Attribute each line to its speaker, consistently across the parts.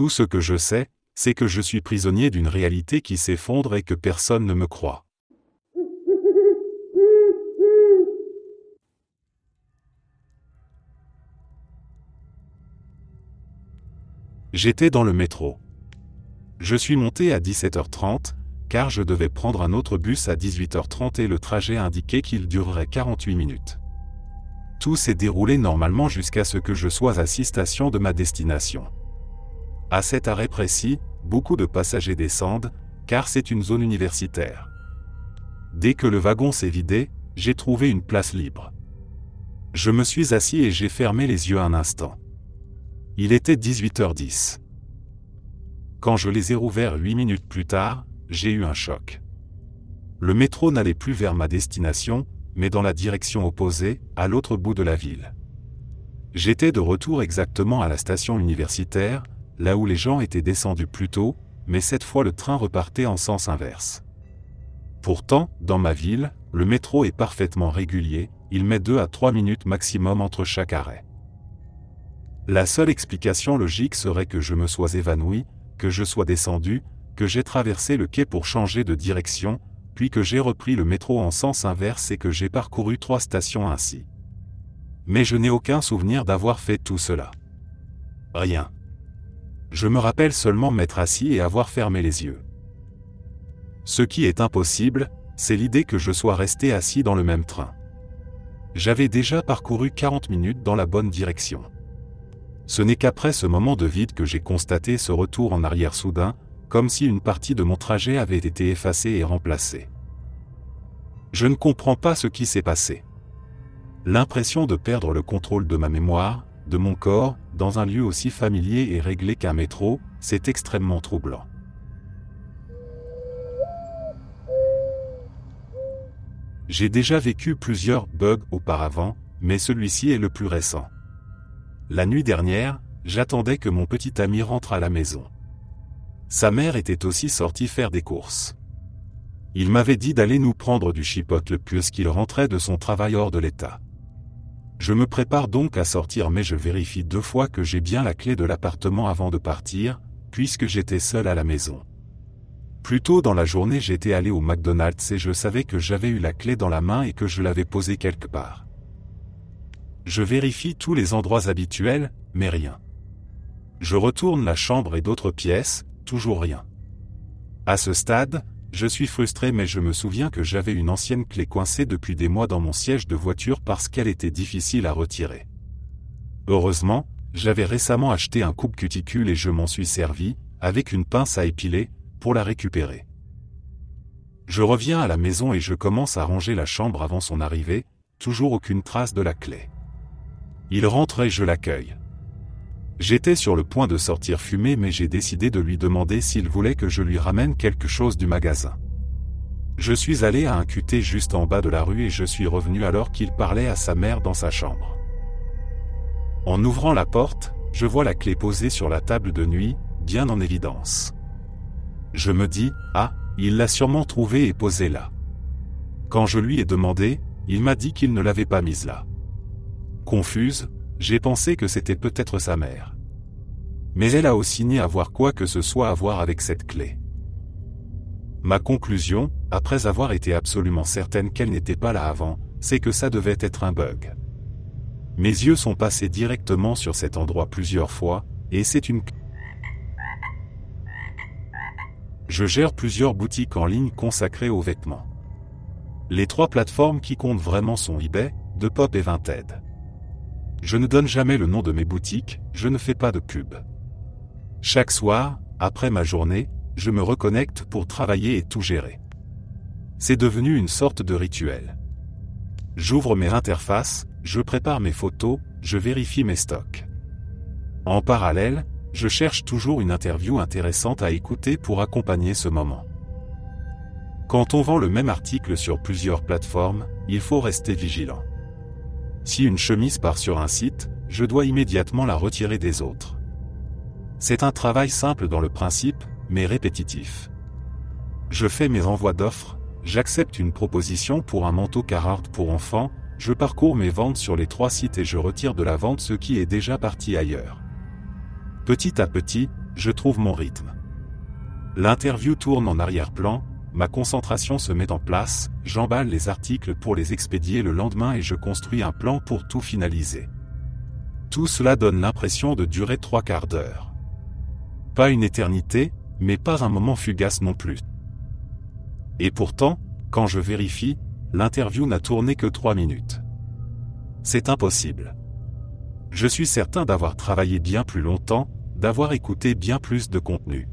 Speaker 1: Tout ce que je sais, c'est que je suis prisonnier d'une réalité qui s'effondre et que personne ne me croit. J'étais dans le métro. Je suis monté à 17h30, car je devais prendre un autre bus à 18h30 et le trajet indiquait qu'il durerait 48 minutes. Tout s'est déroulé normalement jusqu'à ce que je sois à 6 stations de ma destination. À cet arrêt précis, beaucoup de passagers descendent, car c'est une zone universitaire. Dès que le wagon s'est vidé, j'ai trouvé une place libre. Je me suis assis et j'ai fermé les yeux un instant. Il était 18h10. Quand je les ai rouverts 8 minutes plus tard, j'ai eu un choc. Le métro n'allait plus vers ma destination, mais dans la direction opposée, à l'autre bout de la ville. J'étais de retour exactement à la station universitaire, là où les gens étaient descendus plus tôt, mais cette fois le train repartait en sens inverse. Pourtant, dans ma ville, le métro est parfaitement régulier, il met 2 à 3 minutes maximum entre chaque arrêt. La seule explication logique serait que je me sois évanoui, que je sois descendu, que j'ai traversé le quai pour changer de direction, puis que j'ai repris le métro en sens inverse et que j'ai parcouru 3 stations ainsi. Mais je n'ai aucun souvenir d'avoir fait tout cela. Rien. Je me rappelle seulement m'être assis et avoir fermé les yeux. Ce qui est impossible, c'est l'idée que je sois resté assis dans le même train. J'avais déjà parcouru 40 minutes dans la bonne direction. Ce n'est qu'après ce moment de vide que j'ai constaté ce retour en arrière soudain, comme si une partie de mon trajet avait été effacée et remplacée. Je ne comprends pas ce qui s'est passé. L'impression de perdre le contrôle de ma mémoire, de mon corps, dans un lieu aussi familier et réglé qu'un métro, c'est extrêmement troublant. J'ai déjà vécu plusieurs bugs auparavant, mais celui-ci est le plus récent. La nuit dernière, j'attendais que mon petit ami rentre à la maison. Sa mère était aussi sortie faire des courses. Il m'avait dit d'aller nous prendre du chipotle puisqu'il rentrait de son travail hors de l'état. Je me prépare donc à sortir mais je vérifie 2 fois que j'ai bien la clé de l'appartement avant de partir, puisque j'étais seul à la maison. Plus tôt dans la journée j'étais allé au McDonald's et je savais que j'avais eu la clé dans la main et que je l'avais posée quelque part. Je vérifie tous les endroits habituels, mais rien. Je retourne la chambre et d'autres pièces, toujours rien. À ce stade, je suis frustré mais je me souviens que j'avais une ancienne clé coincée depuis des mois dans mon siège de voiture parce qu'elle était difficile à retirer. Heureusement, j'avais récemment acheté un coupe-cuticule et je m'en suis servi, avec une pince à épiler, pour la récupérer. Je reviens à la maison et je commence à ranger la chambre avant son arrivée, toujours aucune trace de la clé. Il rentre et je l'accueille. J'étais sur le point de sortir fumer mais j'ai décidé de lui demander s'il voulait que je lui ramène quelque chose du magasin. Je suis allé à un QT juste en bas de la rue et je suis revenu alors qu'il parlait à sa mère dans sa chambre. En ouvrant la porte, je vois la clé posée sur la table de nuit, bien en évidence. Je me dis, ah, il l'a sûrement trouvée et posée là. Quand je lui ai demandé, il m'a dit qu'il ne l'avait pas mise là. Confuse, j'ai pensé que c'était peut-être sa mère. Mais elle a aussi nié avoir quoi que ce soit à voir avec cette clé. Ma conclusion, après avoir été absolument certaine qu'elle n'était pas là avant, c'est que ça devait être un bug. Mes yeux sont passés directement sur cet endroit plusieurs fois, et c'est une... Je gère plusieurs boutiques en ligne consacrées aux vêtements. Les 3 plateformes qui comptent vraiment sont eBay, Depop et Vinted. Je ne donne jamais le nom de mes boutiques, je ne fais pas de pub. Chaque soir, après ma journée, je me reconnecte pour travailler et tout gérer. C'est devenu une sorte de rituel. J'ouvre mes interfaces, je prépare mes photos, je vérifie mes stocks. En parallèle, je cherche toujours une interview intéressante à écouter pour accompagner ce moment. Quand on vend le même article sur plusieurs plateformes, il faut rester vigilant. Si une chemise part sur un site, je dois immédiatement la retirer des autres. C'est un travail simple dans le principe, mais répétitif. Je fais mes envois d'offres, j'accepte une proposition pour un manteau Carhartt pour enfants, je parcours mes ventes sur les 3 sites et je retire de la vente ce qui est déjà parti ailleurs. Petit à petit, je trouve mon rythme. L'interview tourne en arrière-plan, ma concentration se met en place, j'emballe les articles pour les expédier le lendemain et je construis un plan pour tout finaliser. Tout cela donne l'impression de durer 3/4 d'heure. Pas une éternité, mais pas un moment fugace non plus. Et pourtant, quand je vérifie, l'interview n'a tourné que 3 minutes. C'est impossible. Je suis certain d'avoir travaillé bien plus longtemps, d'avoir écouté bien plus de contenu.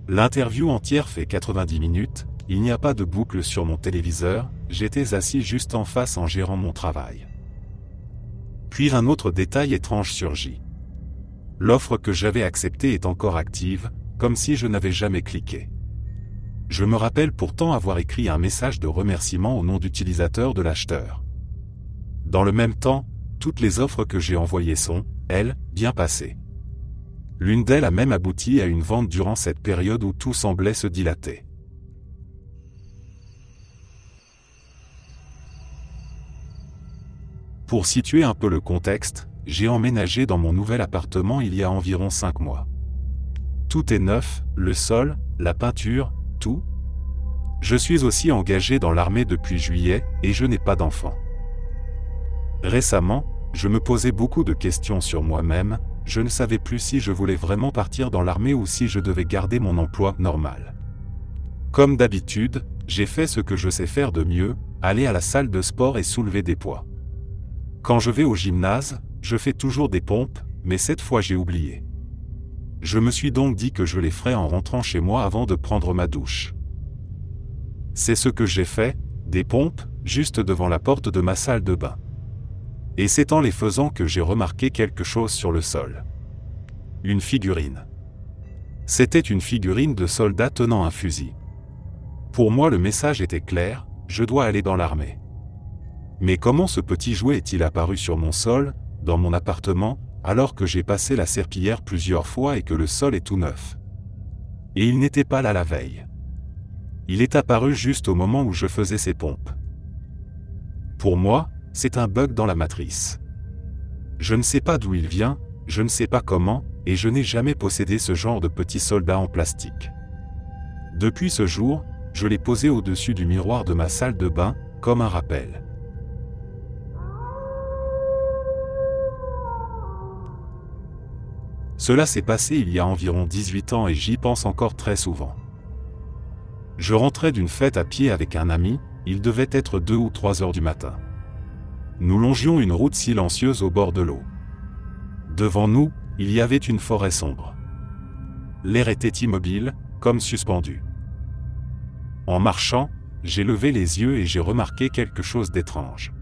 Speaker 1: L'interview entière fait 90 minutes, il n'y a pas de boucle sur mon téléviseur, j'étais assis juste en face en gérant mon travail. Puis un autre détail étrange surgit. L'offre que j'avais acceptée est encore active, comme si je n'avais jamais cliqué. Je me rappelle pourtant avoir écrit un message de remerciement au nom d'utilisateur de l'acheteur. Dans le même temps, toutes les offres que j'ai envoyées sont, elles, bien passées. L'une d'elles a même abouti à une vente durant cette période où tout semblait se dilater. Pour situer un peu le contexte, j'ai emménagé dans mon nouvel appartement il y a environ 5 mois. Tout est neuf, le sol, la peinture, tout. Je suis aussi engagé dans l'armée depuis juillet, et je n'ai pas d'enfant. Récemment, je me posais beaucoup de questions sur moi-même, je ne savais plus si je voulais vraiment partir dans l'armée ou si je devais garder mon emploi normal. Comme d'habitude, j'ai fait ce que je sais faire de mieux, aller à la salle de sport et soulever des poids. Quand je vais au gymnase, je fais toujours des pompes, mais cette fois j'ai oublié. Je me suis donc dit que je les ferais en rentrant chez moi avant de prendre ma douche. C'est ce que j'ai fait, des pompes, juste devant la porte de ma salle de bain. Et c'est en les faisant que j'ai remarqué quelque chose sur le sol. Une figurine. C'était une figurine de soldat tenant un fusil. Pour moi le message était clair, je dois aller dans l'armée. Mais comment ce petit jouet est-il apparu sur mon sol, dans mon appartement, alors que j'ai passé la serpillière plusieurs fois et que le sol est tout neuf? Et il n'était pas là la veille. Il est apparu juste au moment où je faisais ces pompes. Pour moi, c'est un bug dans la matrice. Je ne sais pas d'où il vient, je ne sais pas comment, et je n'ai jamais possédé ce genre de petit soldat en plastique. Depuis ce jour, je l'ai posé au-dessus du miroir de ma salle de bain, comme un rappel. Cela s'est passé il y a environ 18 ans et j'y pense encore très souvent. Je rentrais d'une fête à pied avec un ami, il devait être 2 ou 3 heures du matin. Nous longions une route silencieuse au bord de l'eau. Devant nous, il y avait une forêt sombre. L'air était immobile, comme suspendu. En marchant, j'ai levé les yeux et j'ai remarqué quelque chose d'étrange.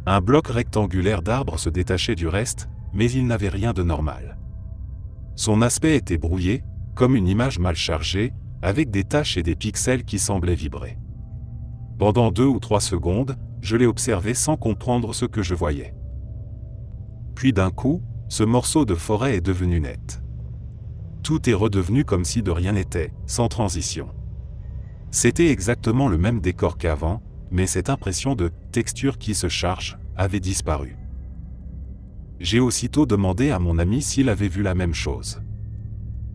Speaker 1: Un bloc rectangulaire d'arbre se détachait du reste, mais il n'avait rien de normal. Son aspect était brouillé, comme une image mal chargée, avec des taches et des pixels qui semblaient vibrer. Pendant 2 ou 3 secondes, je l'ai observé sans comprendre ce que je voyais. Puis d'un coup, ce morceau de forêt est devenu net. Tout est redevenu comme si de rien n'était, sans transition. C'était exactement le même décor qu'avant, mais cette impression de « texture qui se charge » avait disparu. J'ai aussitôt demandé à mon ami s'il avait vu la même chose.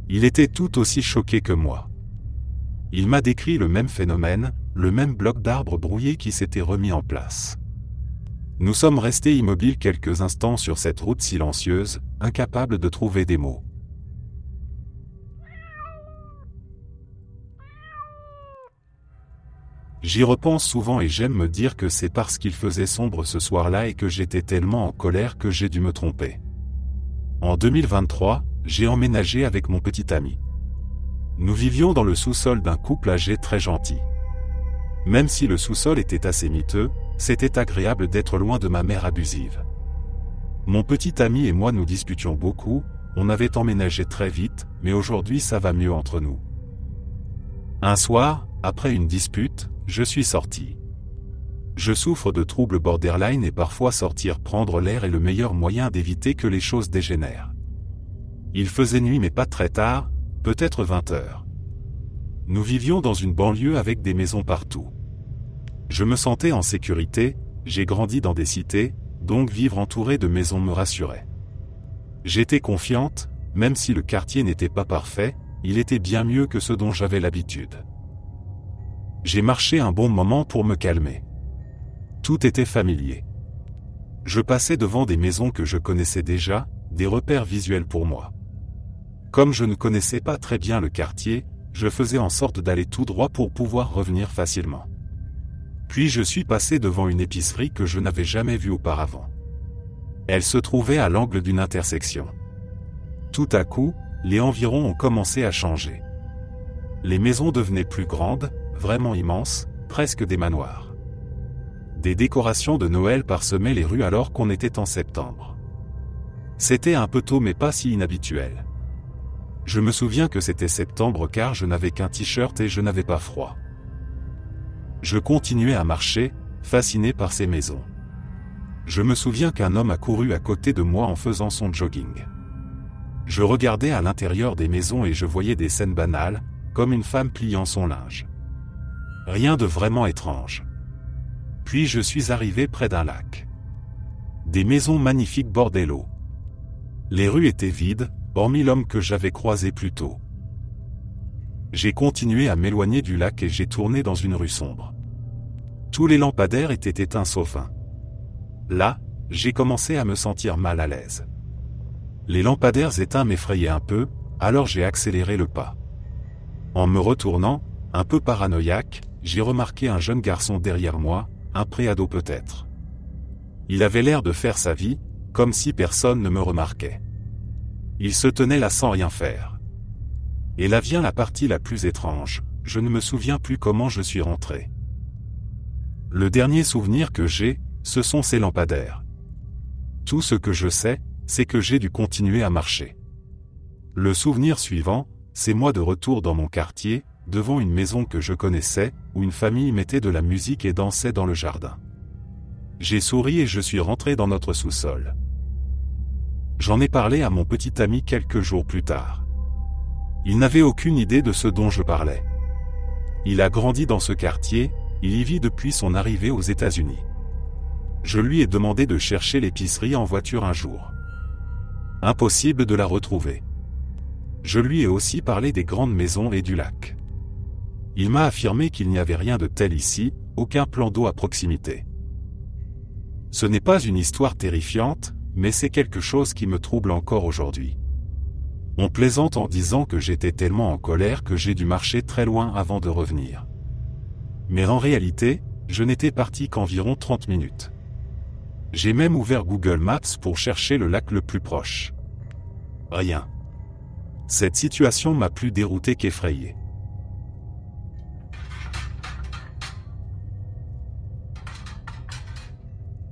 Speaker 1: Il était tout aussi choqué que moi. Il m'a décrit le même phénomène, le même bloc d'arbre brouillé qui s'était remis en place. Nous sommes restés immobiles quelques instants sur cette route silencieuse, incapables de trouver des mots. J'y repense souvent et j'aime me dire que c'est parce qu'il faisait sombre ce soir-là et que j'étais tellement en colère que j'ai dû me tromper. En 2023, j'ai emménagé avec mon petit ami. Nous vivions dans le sous-sol d'un couple âgé très gentil. Même si le sous-sol était assez miteux, c'était agréable d'être loin de ma mère abusive. Mon petit ami et moi nous discutions beaucoup, on avait emménagé très vite, mais aujourd'hui ça va mieux entre nous. Un soir, après une dispute, je suis sorti. Je souffre de troubles borderline et parfois sortir prendre l'air est le meilleur moyen d'éviter que les choses dégénèrent. Il faisait nuit mais pas très tard, peut-être 20 heures. Nous vivions dans une banlieue avec des maisons partout. Je me sentais en sécurité, j'ai grandi dans des cités, donc vivre entouré de maisons me rassurait. J'étais confiante, même si le quartier n'était pas parfait, il était bien mieux que ce dont j'avais l'habitude. J'ai marché un bon moment pour me calmer. Tout était familier. Je passais devant des maisons que je connaissais déjà, des repères visuels pour moi. Comme je ne connaissais pas très bien le quartier, je faisais en sorte d'aller tout droit pour pouvoir revenir facilement. Puis je suis passé devant une épicerie que je n'avais jamais vue auparavant. Elle se trouvait à l'angle d'une intersection. Tout à coup, les environs ont commencé à changer. Les maisons devenaient plus grandes, vraiment immenses, presque des manoirs. Des décorations de Noël parsemaient les rues alors qu'on était en septembre. C'était un peu tôt mais pas si inhabituel. Je me souviens que c'était septembre car je n'avais qu'un t-shirt et je n'avais pas froid. Je continuais à marcher, fasciné par ces maisons. Je me souviens qu'un homme a couru à côté de moi en faisant son jogging. Je regardais à l'intérieur des maisons et je voyais des scènes banales, comme une femme pliant son linge. Rien de vraiment étrange. Puis je suis arrivé près d'un lac. Des maisons magnifiques bordaient l'eau. Les rues étaient vides, hormis l'homme que j'avais croisé plus tôt. J'ai continué à m'éloigner du lac et j'ai tourné dans une rue sombre. Tous les lampadaires étaient éteints sauf un. Là, j'ai commencé à me sentir mal à l'aise. Les lampadaires éteints m'effrayaient un peu, alors j'ai accéléré le pas. En me retournant, un peu paranoïaque, j'ai remarqué un jeune garçon derrière moi, un préado peut-être. Il avait l'air de faire sa vie, comme si personne ne me remarquait. Il se tenait là sans rien faire. Et là vient la partie la plus étrange, je ne me souviens plus comment je suis rentré. Le dernier souvenir que j'ai, ce sont ces lampadaires. Tout ce que je sais, c'est que j'ai dû continuer à marcher. Le souvenir suivant, c'est moi de retour dans mon quartier, devant une maison que je connaissais, où une famille mettait de la musique et dansait dans le jardin. J'ai souri et je suis rentré dans notre sous-sol. J'en ai parlé à mon petit ami quelques jours plus tard. Il n'avait aucune idée de ce dont je parlais. Il a grandi dans ce quartier, il y vit depuis son arrivée aux États-Unis. Je lui ai demandé de chercher l'épicerie en voiture un jour. Impossible de la retrouver. Je lui ai aussi parlé des grandes maisons et du lac. Il m'a affirmé qu'il n'y avait rien de tel ici, aucun plan d'eau à proximité. Ce n'est pas une histoire terrifiante, mais c'est quelque chose qui me trouble encore aujourd'hui. On plaisante en disant que j'étais tellement en colère que j'ai dû marcher très loin avant de revenir. Mais en réalité, je n'étais parti qu'environ 30 minutes. J'ai même ouvert Google Maps pour chercher le lac le plus proche. Rien. Cette situation m'a plus dérouté qu'effrayé.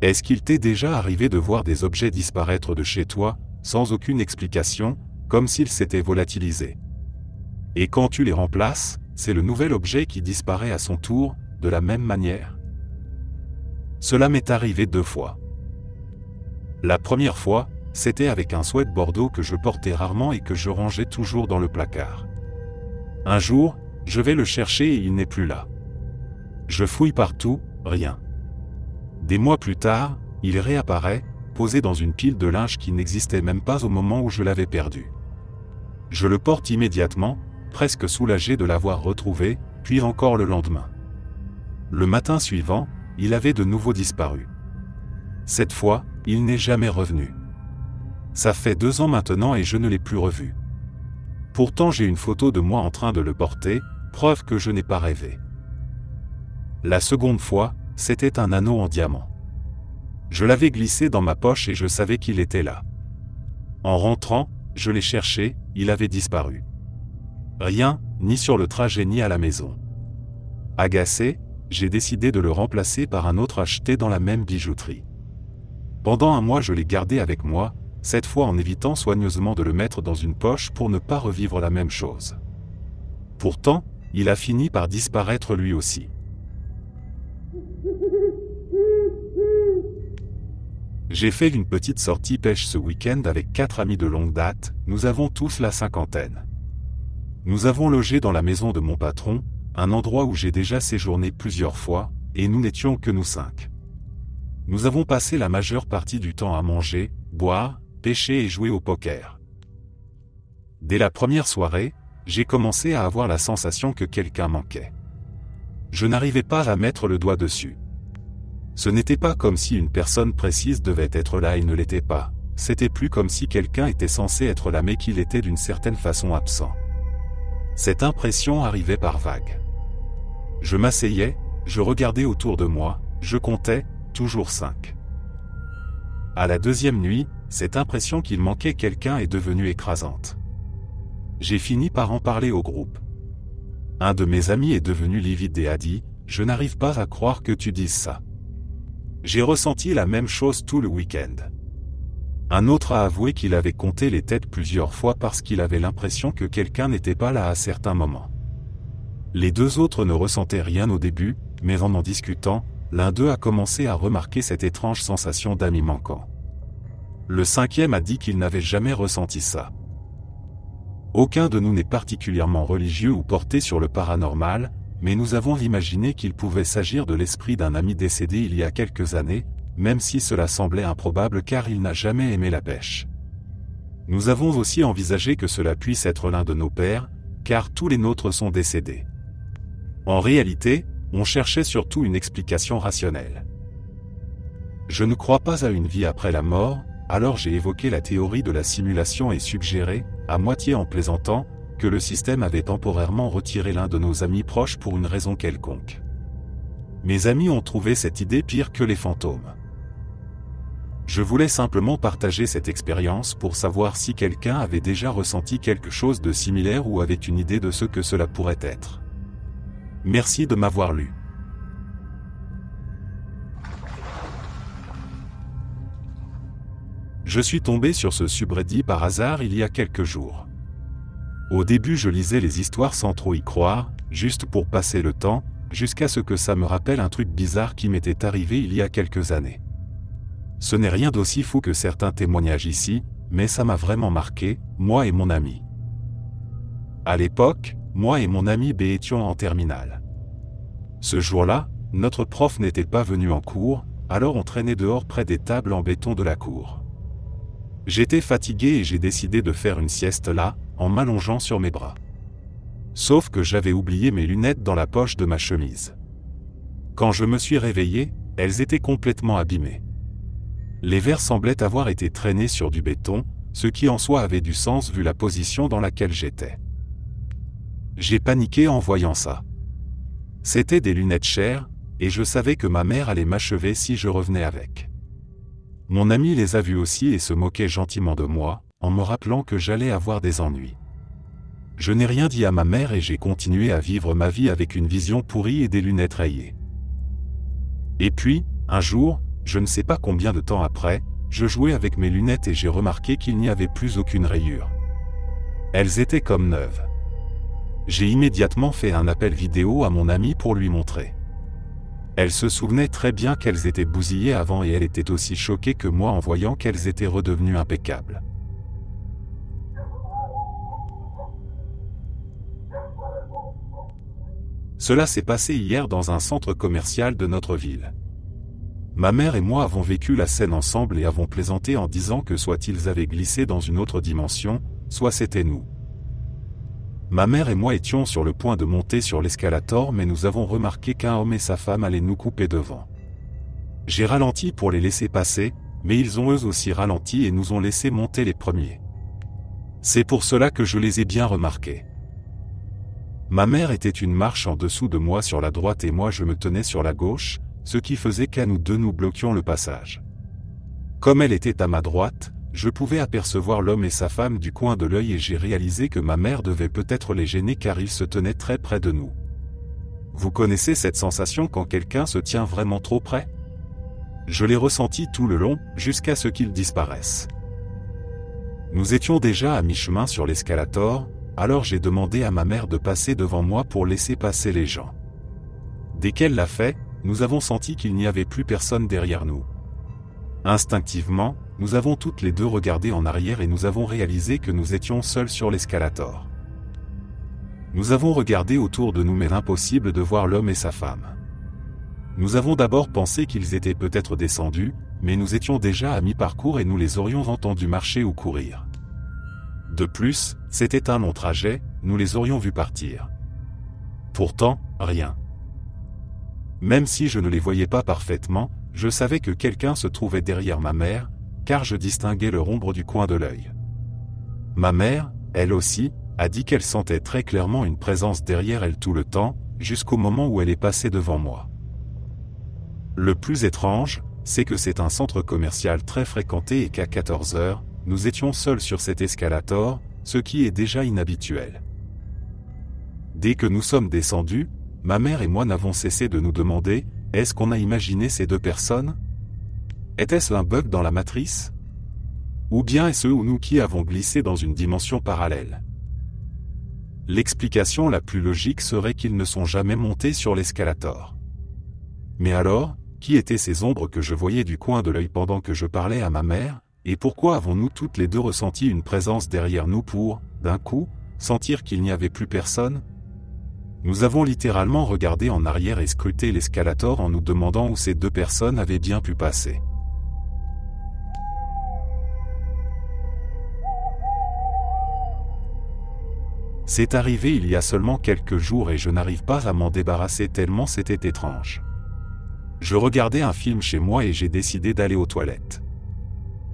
Speaker 1: Est-ce qu'il t'est déjà arrivé de voir des objets disparaître de chez toi, sans aucune explication, comme s'ils s'étaient volatilisés? Et quand tu les remplaces, c'est le nouvel objet qui disparaît à son tour, de la même manière? Cela m'est arrivé 2 fois. La première fois, c'était avec un sweat bordeaux que je portais rarement et que je rangeais toujours dans le placard. Un jour, je vais le chercher et il n'est plus là. Je fouille partout, rien. Des mois plus tard, il réapparaît, posé dans une pile de linge qui n'existait même pas au moment où je l'avais perdu. Je le porte immédiatement, presque soulagé de l'avoir retrouvé, puis encore le lendemain. Le matin suivant, il avait de nouveau disparu. Cette fois, il n'est jamais revenu. Ça fait 2 ans maintenant et je ne l'ai plus revu. Pourtant j'ai une photo de moi en train de le porter, preuve que je n'ai pas rêvé. La seconde fois, c'était un anneau en diamant. Je l'avais glissé dans ma poche et je savais qu'il était là. En rentrant, je l'ai cherché, il avait disparu. Rien, ni sur le trajet ni à la maison. Agacé, j'ai décidé de le remplacer par un autre acheté dans la même bijouterie. Pendant 1 mois je l'ai gardé avec moi, cette fois en évitant soigneusement de le mettre dans une poche pour ne pas revivre la même chose. Pourtant, il a fini par disparaître lui aussi. J'ai fait une petite sortie pêche ce week-end avec 4 amis de longue date, nous avons tous la cinquantaine. Nous avons logé dans la maison de mon patron, un endroit où j'ai déjà séjourné plusieurs fois, et nous n'étions que nous 5. Nous avons passé la majeure partie du temps à manger, boire, pêcher et jouer au poker. Dès la première soirée, j'ai commencé à avoir la sensation que quelqu'un manquait. Je n'arrivais pas à mettre le doigt dessus. Ce n'était pas comme si une personne précise devait être là et ne l'était pas. C'était plus comme si quelqu'un était censé être là mais qu'il était d'une certaine façon absent. Cette impression arrivait par vagues. Je m'asseyais, je regardais autour de moi, je comptais, toujours 5. À la deuxième nuit, cette impression qu'il manquait quelqu'un est devenue écrasante. J'ai fini par en parler au groupe. Un de mes amis est devenu livide et a dit « Je n'arrive pas à croire que tu dises ça. » J'ai ressenti la même chose tout le week-end. Un autre a avoué qu'il avait compté les têtes plusieurs fois parce qu'il avait l'impression que quelqu'un n'était pas là à certains moments. Les 2 autres ne ressentaient rien au début, mais en discutant, l'un d'eux a commencé à remarquer cette étrange sensation d'ami manquant. Le 5e a dit qu'il n'avait jamais ressenti ça. Aucun de nous n'est particulièrement religieux ou porté sur le paranormal, mais nous avons imaginé qu'il pouvait s'agir de l'esprit d'un ami décédé il y a quelques années, même si cela semblait improbable car il n'a jamais aimé la pêche. Nous avons aussi envisagé que cela puisse être l'un de nos pères, car tous les nôtres sont décédés. En réalité, on cherchait surtout une explication rationnelle. Je ne crois pas à une vie après la mort, alors j'ai évoqué la théorie de la simulation et suggéré, à moitié en plaisantant, que le système avait temporairement retiré l'un de nos amis proches pour une raison quelconque. Mes amis ont trouvé cette idée pire que les fantômes. Je voulais simplement partager cette expérience pour savoir si quelqu'un avait déjà ressenti quelque chose de similaire ou avait une idée de ce que cela pourrait être. Merci de m'avoir lu. Je suis tombé sur ce subreddit par hasard il y a quelques jours. Au début je lisais les histoires sans trop y croire, juste pour passer le temps, jusqu'à ce que ça me rappelle un truc bizarre qui m'était arrivé il y a quelques années. Ce n'est rien d'aussi fou que certains témoignages ici, mais ça m'a vraiment marqué, moi et mon ami. À l'époque, moi et mon ami B étions en terminale. Ce jour-là, notre prof n'était pas venu en cours, alors on traînait dehors près des tables en béton de la cour. J'étais fatigué et j'ai décidé de faire une sieste là, en m'allongeant sur mes bras. Sauf que j'avais oublié mes lunettes dans la poche de ma chemise. Quand je me suis réveillé, elles étaient complètement abîmées. Les verres semblaient avoir été traînés sur du béton, ce qui en soi avait du sens vu la position dans laquelle j'étais. J'ai paniqué en voyant ça. C'était des lunettes chères, et je savais que ma mère allait m'achever si je revenais avec. Mon ami les a vues aussi et se moquait gentiment de moi, en me rappelant que j'allais avoir des ennuis. Je n'ai rien dit à ma mère et j'ai continué à vivre ma vie avec une vision pourrie et des lunettes rayées. Et puis, un jour, je ne sais pas combien de temps après, je jouais avec mes lunettes et j'ai remarqué qu'il n'y avait plus aucune rayure. Elles étaient comme neuves. J'ai immédiatement fait un appel vidéo à mon ami pour lui montrer. Elle se souvenait très bien qu'elles étaient bousillées avant et elle était aussi choquée que moi en voyant qu'elles étaient redevenues impeccables. Cela s'est passé hier dans un centre commercial de notre ville. Ma mère et moi avons vécu la scène ensemble et avons plaisanté en disant que soit ils avaient glissé dans une autre dimension, soit c'était nous. Ma mère et moi étions sur le point de monter sur l'escalator mais nous avons remarqué qu'un homme et sa femme allaient nous couper devant. J'ai ralenti pour les laisser passer, mais ils ont eux aussi ralenti et nous ont laissé monter les premiers. C'est pour cela que je les ai bien remarqués. Ma mère était une marche en dessous de moi sur la droite et moi je me tenais sur la gauche, ce qui faisait qu'à nous deux nous bloquions le passage. Comme elle était à ma droite, je pouvais apercevoir l'homme et sa femme du coin de l'œil et j'ai réalisé que ma mère devait peut-être les gêner car ils se tenaient très près de nous. Vous connaissez cette sensation quand quelqu'un se tient vraiment trop près ? Je l'ai ressenti tout le long, jusqu'à ce qu'ils disparaissent. Nous étions déjà à mi-chemin sur l'escalator, alors j'ai demandé à ma mère de passer devant moi pour laisser passer les gens. Dès qu'elle l'a fait, nous avons senti qu'il n'y avait plus personne derrière nous. Instinctivement, nous avons toutes les deux regardé en arrière et nous avons réalisé que nous étions seuls sur l'escalator. Nous avons regardé autour de nous mais impossible de voir l'homme et sa femme. Nous avons d'abord pensé qu'ils étaient peut-être descendus, mais nous étions déjà à mi-parcours et nous les aurions entendus marcher ou courir. De plus, C'était un long trajet, nous les aurions vus partir. Pourtant, rien. Même si je ne les voyais pas parfaitement, je savais que quelqu'un se trouvait derrière ma mère, car je distinguais leur ombre du coin de l'œil. Ma mère, elle aussi, a dit qu'elle sentait très clairement une présence derrière elle tout le temps, jusqu'au moment où elle est passée devant moi. Le plus étrange, c'est que c'est un centre commercial très fréquenté et qu'à 14 heures, nous étions seuls sur cet escalator, ce qui est déjà inhabituel. Dès que nous sommes descendus, ma mère et moi n'avons cessé de nous demander, est-ce qu'on a imaginé ces deux personnes? Était-ce un bug dans la matrice? Ou bien est-ce eux ou nous qui avons glissé dans une dimension parallèle? L'explication la plus logique serait qu'ils ne sont jamais montés sur l'escalator. Mais alors, qui étaient ces ombres que je voyais du coin de l'œil pendant que je parlais à ma mère, et pourquoi avons-nous toutes les deux ressenti une présence derrière nous pour, d'un coup, sentir qu'il n'y avait plus personne? Nous avons littéralement regardé en arrière et scruté l'escalator en nous demandant où ces deux personnes avaient bien pu passer. C'est arrivé il y a seulement quelques jours et je n'arrive pas à m'en débarrasser tellement c'était étrange. Je regardais un film chez moi et j'ai décidé d'aller aux toilettes.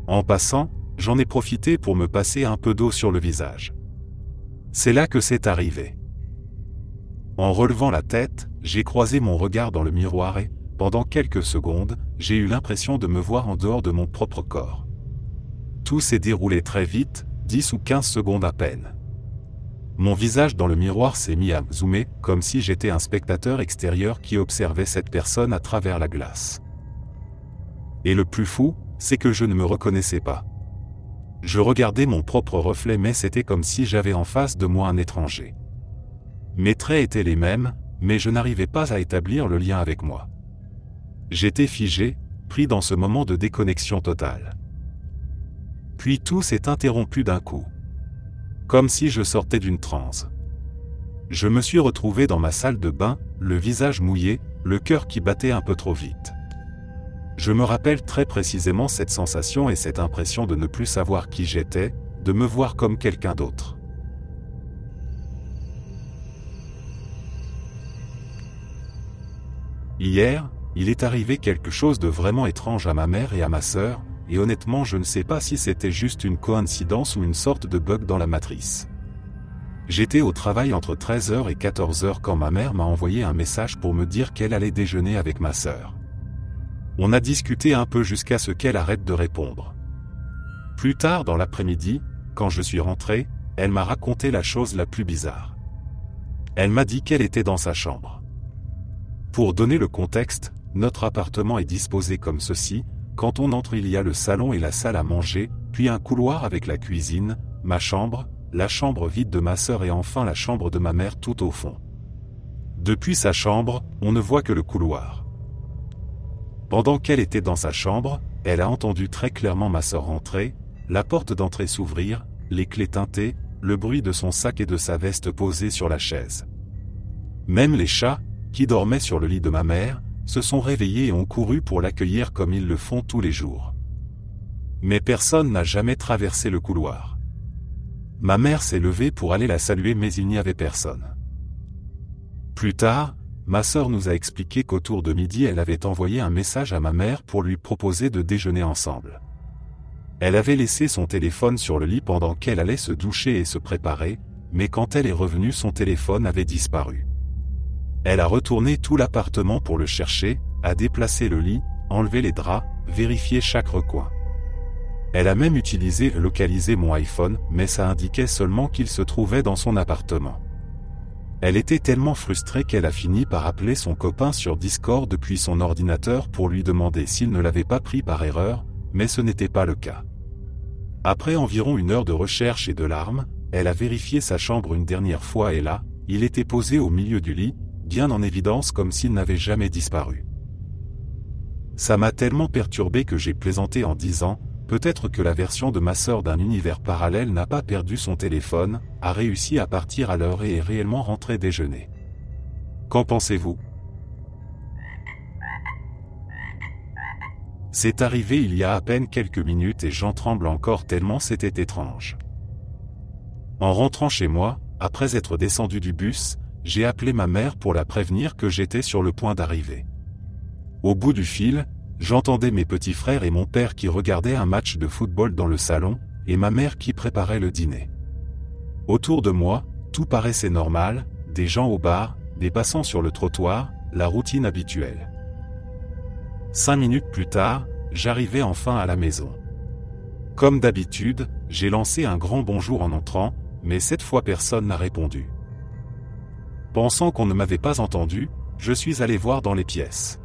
Speaker 1: En passant, j'en ai profité pour me passer un peu d'eau sur le visage. C'est là que c'est arrivé. En relevant la tête, j'ai croisé mon regard dans le miroir et, pendant quelques secondes, j'ai eu l'impression de me voir en dehors de mon propre corps. Tout s'est déroulé très vite, 10 ou 15 secondes à peine. Mon visage dans le miroir s'est mis à zoomer, comme si j'étais un spectateur extérieur qui observait cette personne à travers la glace. Et le plus fou, c'est que je ne me reconnaissais pas. Je regardais mon propre reflet mais c'était comme si j'avais en face de moi un étranger. Mes traits étaient les mêmes, mais je n'arrivais pas à établir le lien avec moi. J'étais figé, pris dans ce moment de déconnexion totale. Puis tout s'est interrompu d'un coup. Comme si je sortais d'une transe. Je me suis retrouvé dans ma salle de bain, le visage mouillé, le cœur qui battait un peu trop vite. Je me rappelle très précisément cette sensation et cette impression de ne plus savoir qui j'étais, de me voir comme quelqu'un d'autre. Hier, il est arrivé quelque chose de vraiment étrange à ma mère et à ma sœur, et honnêtement je ne sais pas si c'était juste une coïncidence ou une sorte de bug dans la matrice. J'étais au travail entre 13h et 14h quand ma mère m'a envoyé un message pour me dire qu'elle allait déjeuner avec ma sœur. On a discuté un peu jusqu'à ce qu'elle arrête de répondre. Plus tard dans l'après-midi, quand je suis rentré, elle m'a raconté la chose la plus bizarre. Elle m'a dit qu'elle était dans sa chambre. Pour donner le contexte, notre appartement est disposé comme ceci. Quand on entre il y a le salon et la salle à manger, puis un couloir avec la cuisine, ma chambre, la chambre vide de ma sœur et enfin la chambre de ma mère tout au fond. Depuis sa chambre, on ne voit que le couloir. Pendant qu'elle était dans sa chambre, elle a entendu très clairement ma sœur rentrer, la porte d'entrée s'ouvrir, les clés teintées, le bruit de son sac et de sa veste posée sur la chaise. Même les chats, qui dormaient sur le lit de ma mère, se sont réveillés et ont couru pour l'accueillir comme ils le font tous les jours. Mais personne n'a jamais traversé le couloir. Ma mère s'est levée pour aller la saluer mais il n'y avait personne. Plus tard, ma sœur nous a expliqué qu'autour de midi elle avait envoyé un message à ma mère pour lui proposer de déjeuner ensemble. Elle avait laissé son téléphone sur le lit pendant qu'elle allait se doucher et se préparer, mais quand elle est revenue son téléphone avait disparu. Elle a retourné tout l'appartement pour le chercher, a déplacé le lit, enlevé les draps, vérifié chaque recoin. Elle a même utilisé localiser mon iPhone, mais ça indiquait seulement qu'il se trouvait dans son appartement. Elle était tellement frustrée qu'elle a fini par appeler son copain sur Discord depuis son ordinateur pour lui demander s'il ne l'avait pas pris par erreur, mais ce n'était pas le cas. Après environ 1 heure de recherche et de larmes, elle a vérifié sa chambre une dernière fois et là, il était posé au milieu du lit, bien en évidence comme s'il n'avait jamais disparu. Ça m'a tellement perturbé que j'ai plaisanté en disant, peut-être que la version de ma sœur d'un univers parallèle n'a pas perdu son téléphone, a réussi à partir à l'heure et est réellement rentrée déjeuner. Qu'en pensez-vous? C'est arrivé il y a à peine quelques minutes et j'en tremble encore tellement c'était étrange. En rentrant chez moi, après être descendu du bus, j'ai appelé ma mère pour la prévenir que j'étais sur le point d'arriver. Au bout du fil, j'entendais mes petits frères et mon père qui regardaient un match de football dans le salon, et ma mère qui préparait le dîner. Autour de moi, tout paraissait normal, des gens au bar, des passants sur le trottoir, la routine habituelle. 5 minutes plus tard, j'arrivais enfin à la maison. Comme d'habitude, j'ai lancé un grand bonjour en entrant, mais cette fois personne n'a répondu. Pensant qu'on ne m'avait pas entendu, je suis allé voir dans les pièces.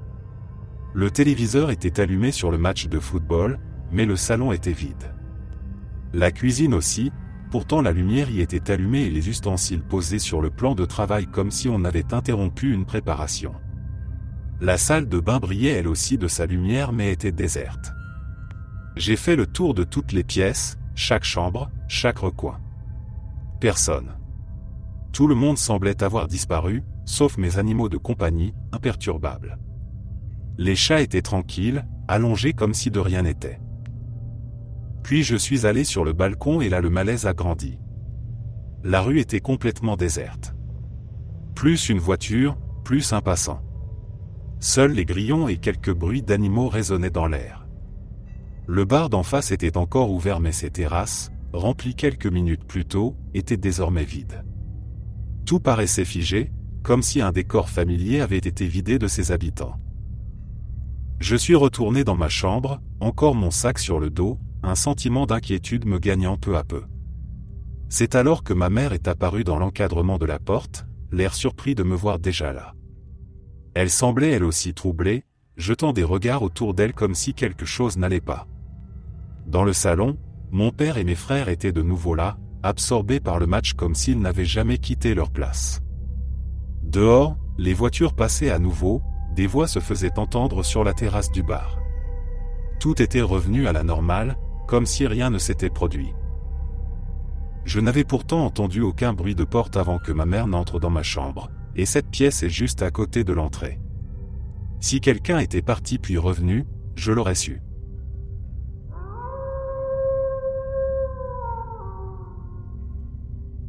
Speaker 1: Le téléviseur était allumé sur le match de football, mais le salon était vide. La cuisine aussi, pourtant la lumière y était allumée et les ustensiles posés sur le plan de travail comme si on avait interrompu une préparation. La salle de bain brillait elle aussi de sa lumière mais était déserte. J'ai fait le tour de toutes les pièces, chaque chambre, chaque recoin. Personne. Tout le monde semblait avoir disparu, sauf mes animaux de compagnie, imperturbables. Les chats étaient tranquilles, allongés comme si de rien n'était. Puis je suis allé sur le balcon et là le malaise a grandi. La rue était complètement déserte. Plus une voiture, plus un passant. Seuls les grillons et quelques bruits d'animaux résonnaient dans l'air. Le bar d'en face était encore ouvert mais ses terrasses, remplies quelques minutes plus tôt, étaient désormais vides. Tout paraissait figé, comme si un décor familier avait été vidé de ses habitants. Je suis retourné dans ma chambre, encore mon sac sur le dos, un sentiment d'inquiétude me gagnant peu à peu. C'est alors que ma mère est apparue dans l'encadrement de la porte, l'air surpris de me voir déjà là. Elle semblait elle aussi troublée, jetant des regards autour d'elle comme si quelque chose n'allait pas. Dans le salon, mon père et mes frères étaient de nouveau là, absorbés par le match comme s'ils n'avaient jamais quitté leur place. Dehors, les voitures passaient à nouveau, des voix se faisaient entendre sur la terrasse du bar. Tout était revenu à la normale, comme si rien ne s'était produit. Je n'avais pourtant entendu aucun bruit de porte avant que ma mère n'entre dans ma chambre, et cette pièce est juste à côté de l'entrée. Si quelqu'un était parti puis revenu, je l'aurais su.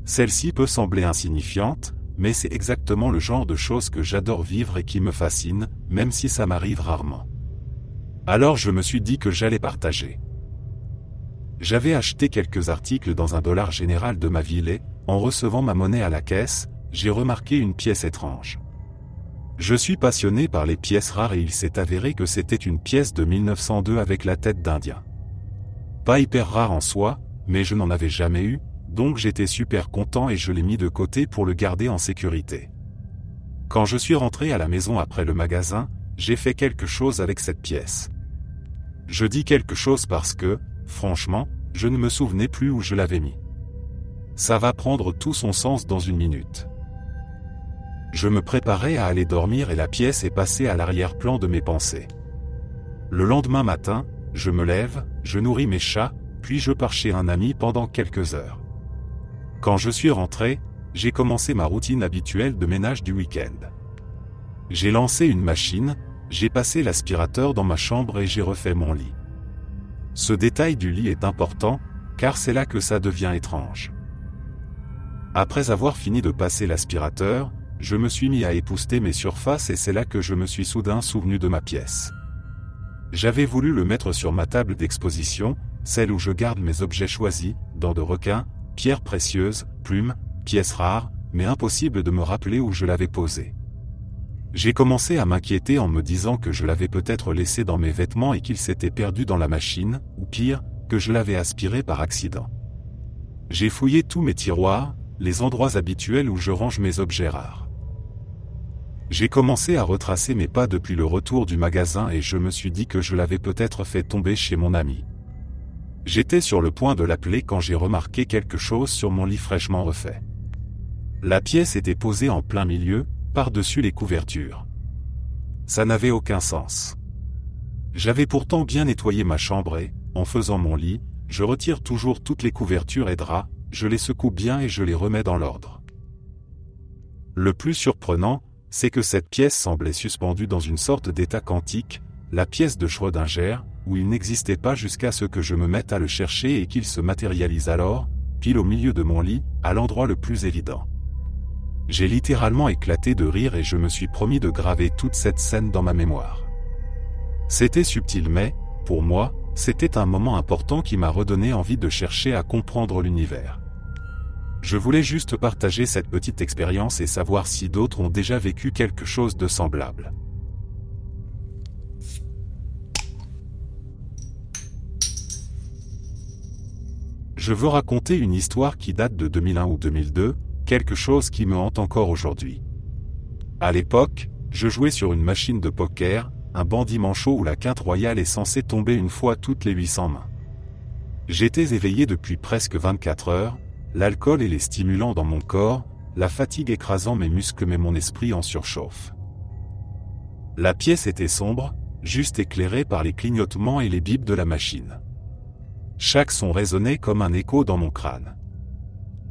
Speaker 1: Celle-ci peut sembler insignifiante, mais c'est exactement le genre de choses que j'adore vivre et qui me fascine, même si ça m'arrive rarement. Alors je me suis dit que j'allais partager. J'avais acheté quelques articles dans un dollar général de ma ville et, en recevant ma monnaie à la caisse, j'ai remarqué une pièce étrange. Je suis passionné par les pièces rares et il s'est avéré que c'était une pièce de 1902 avec la tête d'Indien. Pas hyper rare en soi, mais je n'en avais jamais eu, donc j'étais super content et je l'ai mis de côté pour le garder en sécurité. Quand je suis rentré à la maison après le magasin, j'ai fait quelque chose avec cette pièce. Je dis quelque chose parce que, franchement, je ne me souvenais plus où je l'avais mis. Ça va prendre tout son sens dans une minute. Je me préparais à aller dormir et la pièce est passée à l'arrière-plan de mes pensées. Le lendemain matin, je me lève, je nourris mes chats, puis je pars chez un ami pendant quelques heures. Quand je suis rentré, j'ai commencé ma routine habituelle de ménage du week-end. J'ai lancé une machine, j'ai passé l'aspirateur dans ma chambre et j'ai refait mon lit. Ce détail du lit est important, car c'est là que ça devient étrange. Après avoir fini de passer l'aspirateur, je me suis mis à épousseter mes surfaces et c'est là que je me suis soudain souvenu de ma pièce. J'avais voulu le mettre sur ma table d'exposition, celle où je garde mes objets choisis, dents de requin, pierres précieuses, plumes, pièces rares, mais impossible de me rappeler où je l'avais posé. J'ai commencé à m'inquiéter en me disant que je l'avais peut-être laissé dans mes vêtements et qu'il s'était perdu dans la machine, ou pire, que je l'avais aspiré par accident. J'ai fouillé tous mes tiroirs, les endroits habituels où je range mes objets rares. J'ai commencé à retracer mes pas depuis le retour du magasin et je me suis dit que je l'avais peut-être fait tomber chez mon ami. J'étais sur le point de l'appeler quand j'ai remarqué quelque chose sur mon lit fraîchement refait. La pièce était posée en plein milieu, par-dessus les couvertures. Ça n'avait aucun sens. J'avais pourtant bien nettoyé ma chambre et, en faisant mon lit, je retire toujours toutes les couvertures et draps, je les secoue bien et je les remets dans l'ordre. Le plus surprenant, c'est que cette pièce semblait suspendue dans une sorte d'état quantique, la pièce de Schrödinger, où il n'existait pas jusqu'à ce que je me mette à le chercher et qu'il se matérialise alors, pile au milieu de mon lit, à l'endroit le plus évident. J'ai littéralement éclaté de rire et je me suis promis de graver toute cette scène dans ma mémoire. C'était subtil mais, pour moi, c'était un moment important qui m'a redonné envie de chercher à comprendre l'univers. Je voulais juste partager cette petite expérience et savoir si d'autres ont déjà vécu quelque chose de semblable. Je veux raconter une histoire qui date de 2001 ou 2002, quelque chose qui me hante encore aujourd'hui. À l'époque, je jouais sur une machine de poker, un bandit manchot où la quinte royale est censée tomber une fois toutes les 800 mains. J'étais éveillé depuis presque 24 heures, l'alcool et les stimulants dans mon corps, la fatigue écrasant mes muscles mais mon esprit en surchauffe. La pièce était sombre, juste éclairée par les clignotements et les bips de la machine. Chaque son résonnait comme un écho dans mon crâne.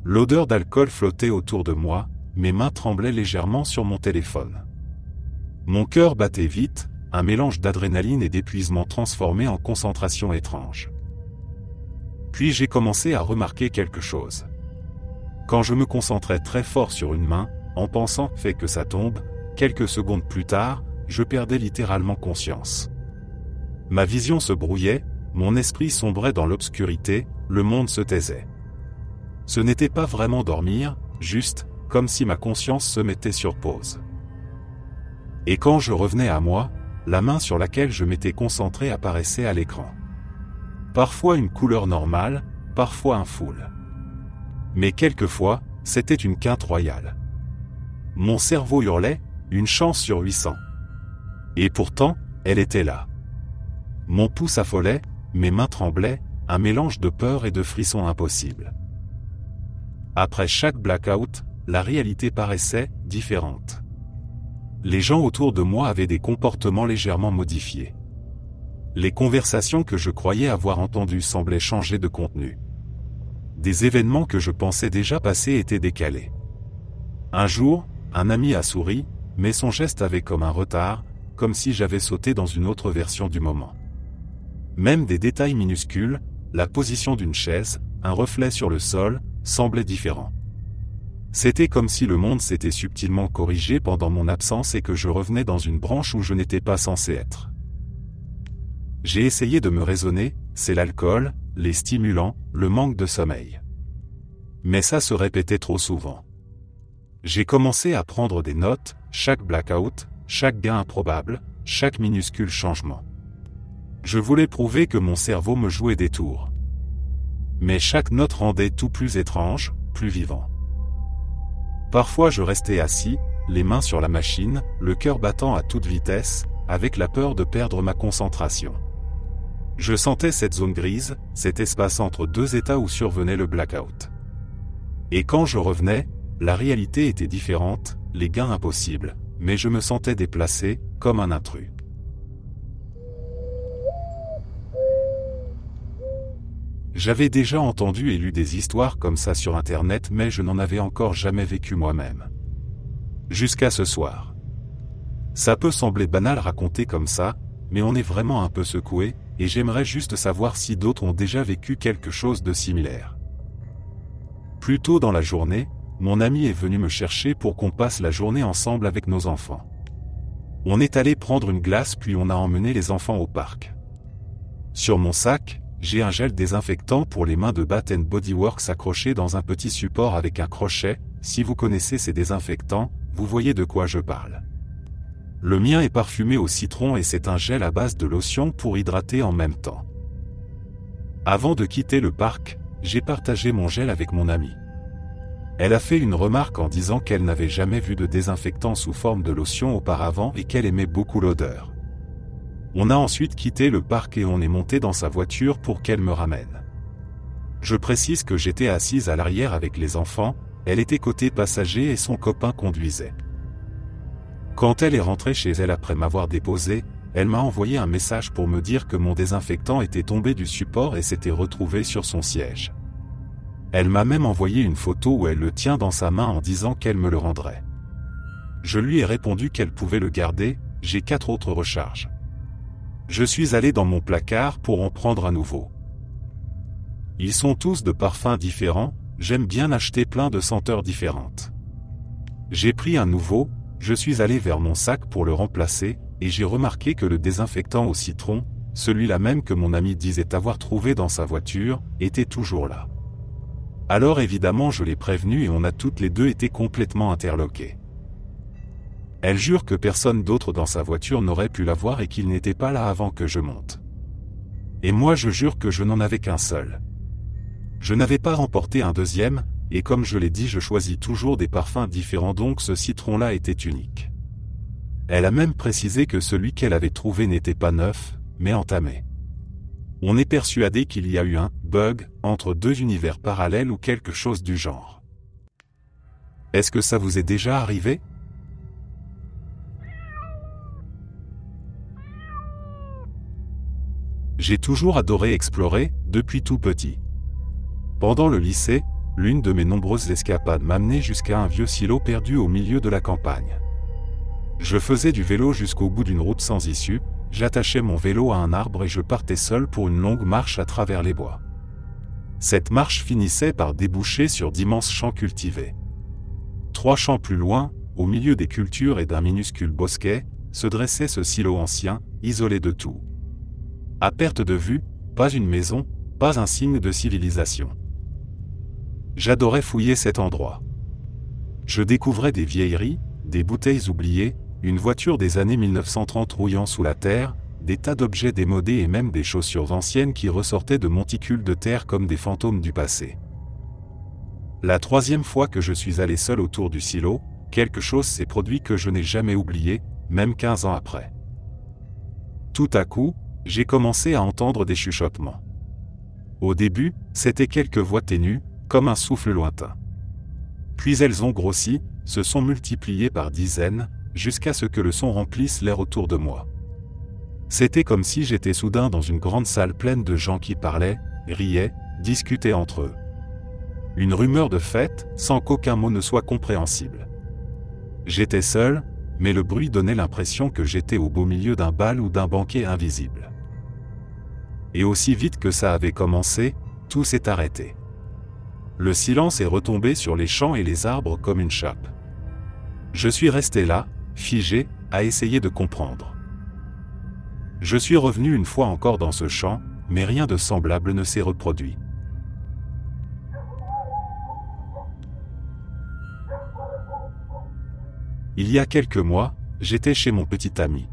Speaker 1: L'odeur d'alcool flottait autour de moi, mes mains tremblaient légèrement sur mon téléphone. Mon cœur battait vite, un mélange d'adrénaline et d'épuisement transformé en concentration étrange. Puis j'ai commencé à remarquer quelque chose. Quand je me concentrais très fort sur une main, en pensant « fait que ça tombe », quelques secondes plus tard, je perdais littéralement conscience. Ma vision se brouillait, mon esprit sombrait dans l'obscurité, le monde se taisait. Ce n'était pas vraiment dormir, juste, comme si ma conscience se mettait sur pause. Et quand je revenais à moi, la main sur laquelle je m'étais concentré apparaissait à l'écran. Parfois une couleur normale, parfois un foule. Mais quelquefois, c'était une quinte royale. Mon cerveau hurlait, une chance sur 800. Et pourtant, elle était là. Mon pouce affolait, mes mains tremblaient, un mélange de peur et de frissons impossibles. Après chaque blackout, la réalité paraissait différente. Les gens autour de moi avaient des comportements légèrement modifiés. Les conversations que je croyais avoir entendues semblaient changer de contenu. Des événements que je pensais déjà passés étaient décalés. Un jour, un ami a souri, mais son geste avait comme un retard, comme si j'avais sauté dans une autre version du moment. Même des détails minuscules, la position d'une chaise, un reflet sur le sol, semblaient différents. C'était comme si le monde s'était subtilement corrigé pendant mon absence et que je revenais dans une branche où je n'étais pas censé être. J'ai essayé de me raisonner, c'est l'alcool, les stimulants, le manque de sommeil. Mais ça se répétait trop souvent. J'ai commencé à prendre des notes, chaque blackout, chaque gain improbable, chaque minuscule changement. Je voulais prouver que mon cerveau me jouait des tours. Mais chaque note rendait tout plus étrange, plus vivant. Parfois je restais assis, les mains sur la machine, le cœur battant à toute vitesse, avec la peur de perdre ma concentration. Je sentais cette zone grise, cet espace entre deux états où survenait le blackout. Et quand je revenais, la réalité était différente, les gains impossibles, mais je me sentais déplacé, comme un intrus. J'avais déjà entendu et lu des histoires comme ça sur Internet mais je n'en avais encore jamais vécu moi-même. Jusqu'à ce soir. Ça peut sembler banal raconter comme ça, mais on est vraiment un peu secoué, et j'aimerais juste savoir si d'autres ont déjà vécu quelque chose de similaire. Plus tôt dans la journée, mon ami est venu me chercher pour qu'on passe la journée ensemble avec nos enfants. On est allé prendre une glace puis on a emmené les enfants au parc. Sur mon sac, j'ai un gel désinfectant pour les mains de Bath & Body Works accroché dans un petit support avec un crochet. Si vous connaissez ces désinfectants, vous voyez de quoi je parle. Le mien est parfumé au citron et c'est un gel à base de lotion pour hydrater en même temps. Avant de quitter le parc, j'ai partagé mon gel avec mon amie. Elle a fait une remarque en disant qu'elle n'avait jamais vu de désinfectant sous forme de lotion auparavant et qu'elle aimait beaucoup l'odeur. On a ensuite quitté le parc et on est monté dans sa voiture pour qu'elle me ramène. Je précise que j'étais assise à l'arrière avec les enfants, elle était côté passager et son copain conduisait. Quand elle est rentrée chez elle après m'avoir déposé, elle m'a envoyé un message pour me dire que mon désinfectant était tombé du support et s'était retrouvé sur son siège. Elle m'a même envoyé une photo où elle le tient dans sa main en disant qu'elle me le rendrait. Je lui ai répondu qu'elle pouvait le garder, j'ai 4 autres recharges. Je suis allé dans mon placard pour en prendre un nouveau. Ils sont tous de parfums différents, j'aime bien acheter plein de senteurs différentes. J'ai pris un nouveau, je suis allé vers mon sac pour le remplacer, et j'ai remarqué que le désinfectant au citron, celui-là même que mon ami disait avoir trouvé dans sa voiture, était toujours là. Alors évidemment je l'ai prévenu et on a toutes les deux été complètement interloqués. Elle jure que personne d'autre dans sa voiture n'aurait pu l'avoir et qu'il n'était pas là avant que je monte. Et moi je jure que je n'en avais qu'un seul. Je n'avais pas remporté un deuxième, et comme je l'ai dit je choisis toujours des parfums différents donc ce citron-là était unique. Elle a même précisé que celui qu'elle avait trouvé n'était pas neuf, mais entamé. On est persuadé qu'il y a eu un « bug » entre deux univers parallèles ou quelque chose du genre. Est-ce que ça vous est déjà arrivé ? J'ai toujours adoré explorer, depuis tout petit. Pendant le lycée, l'une de mes nombreuses escapades m'amenait jusqu'à un vieux silo perdu au milieu de la campagne. Je faisais du vélo jusqu'au bout d'une route sans issue, j'attachais mon vélo à un arbre et je partais seul pour une longue marche à travers les bois. Cette marche finissait par déboucher sur d'immenses champs cultivés. 3 champs plus loin, au milieu des cultures et d'un minuscule bosquet, se dressait ce silo ancien, isolé de tout. À perte de vue, pas une maison, pas un signe de civilisation. J'adorais fouiller cet endroit. Je découvrais des vieilleries, des bouteilles oubliées, une voiture des années 1930 rouillant sous la terre, des tas d'objets démodés et même des chaussures anciennes qui ressortaient de monticules de terre comme des fantômes du passé. La 3e fois que je suis allé seul autour du silo, quelque chose s'est produit que je n'ai jamais oublié, même 15 ans après. Tout à coup, j'ai commencé à entendre des chuchotements. Au début, c'était quelques voix ténues, comme un souffle lointain. Puis elles ont grossi, se sont multipliées par dizaines, jusqu'à ce que le son remplisse l'air autour de moi. C'était comme si j'étais soudain dans une grande salle pleine de gens qui parlaient, riaient, discutaient entre eux. Une rumeur de fête, sans qu'aucun mot ne soit compréhensible. J'étais seul, mais le bruit donnait l'impression que j'étais au beau milieu d'un bal ou d'un banquet invisible. Et aussi vite que ça avait commencé, tout s'est arrêté. Le silence est retombé sur les champs et les arbres comme une chape. Je suis resté là, figé, à essayer de comprendre. Je suis revenu une fois encore dans ce champ, mais rien de semblable ne s'est reproduit. Il y a quelques mois, j'étais chez mon petit ami.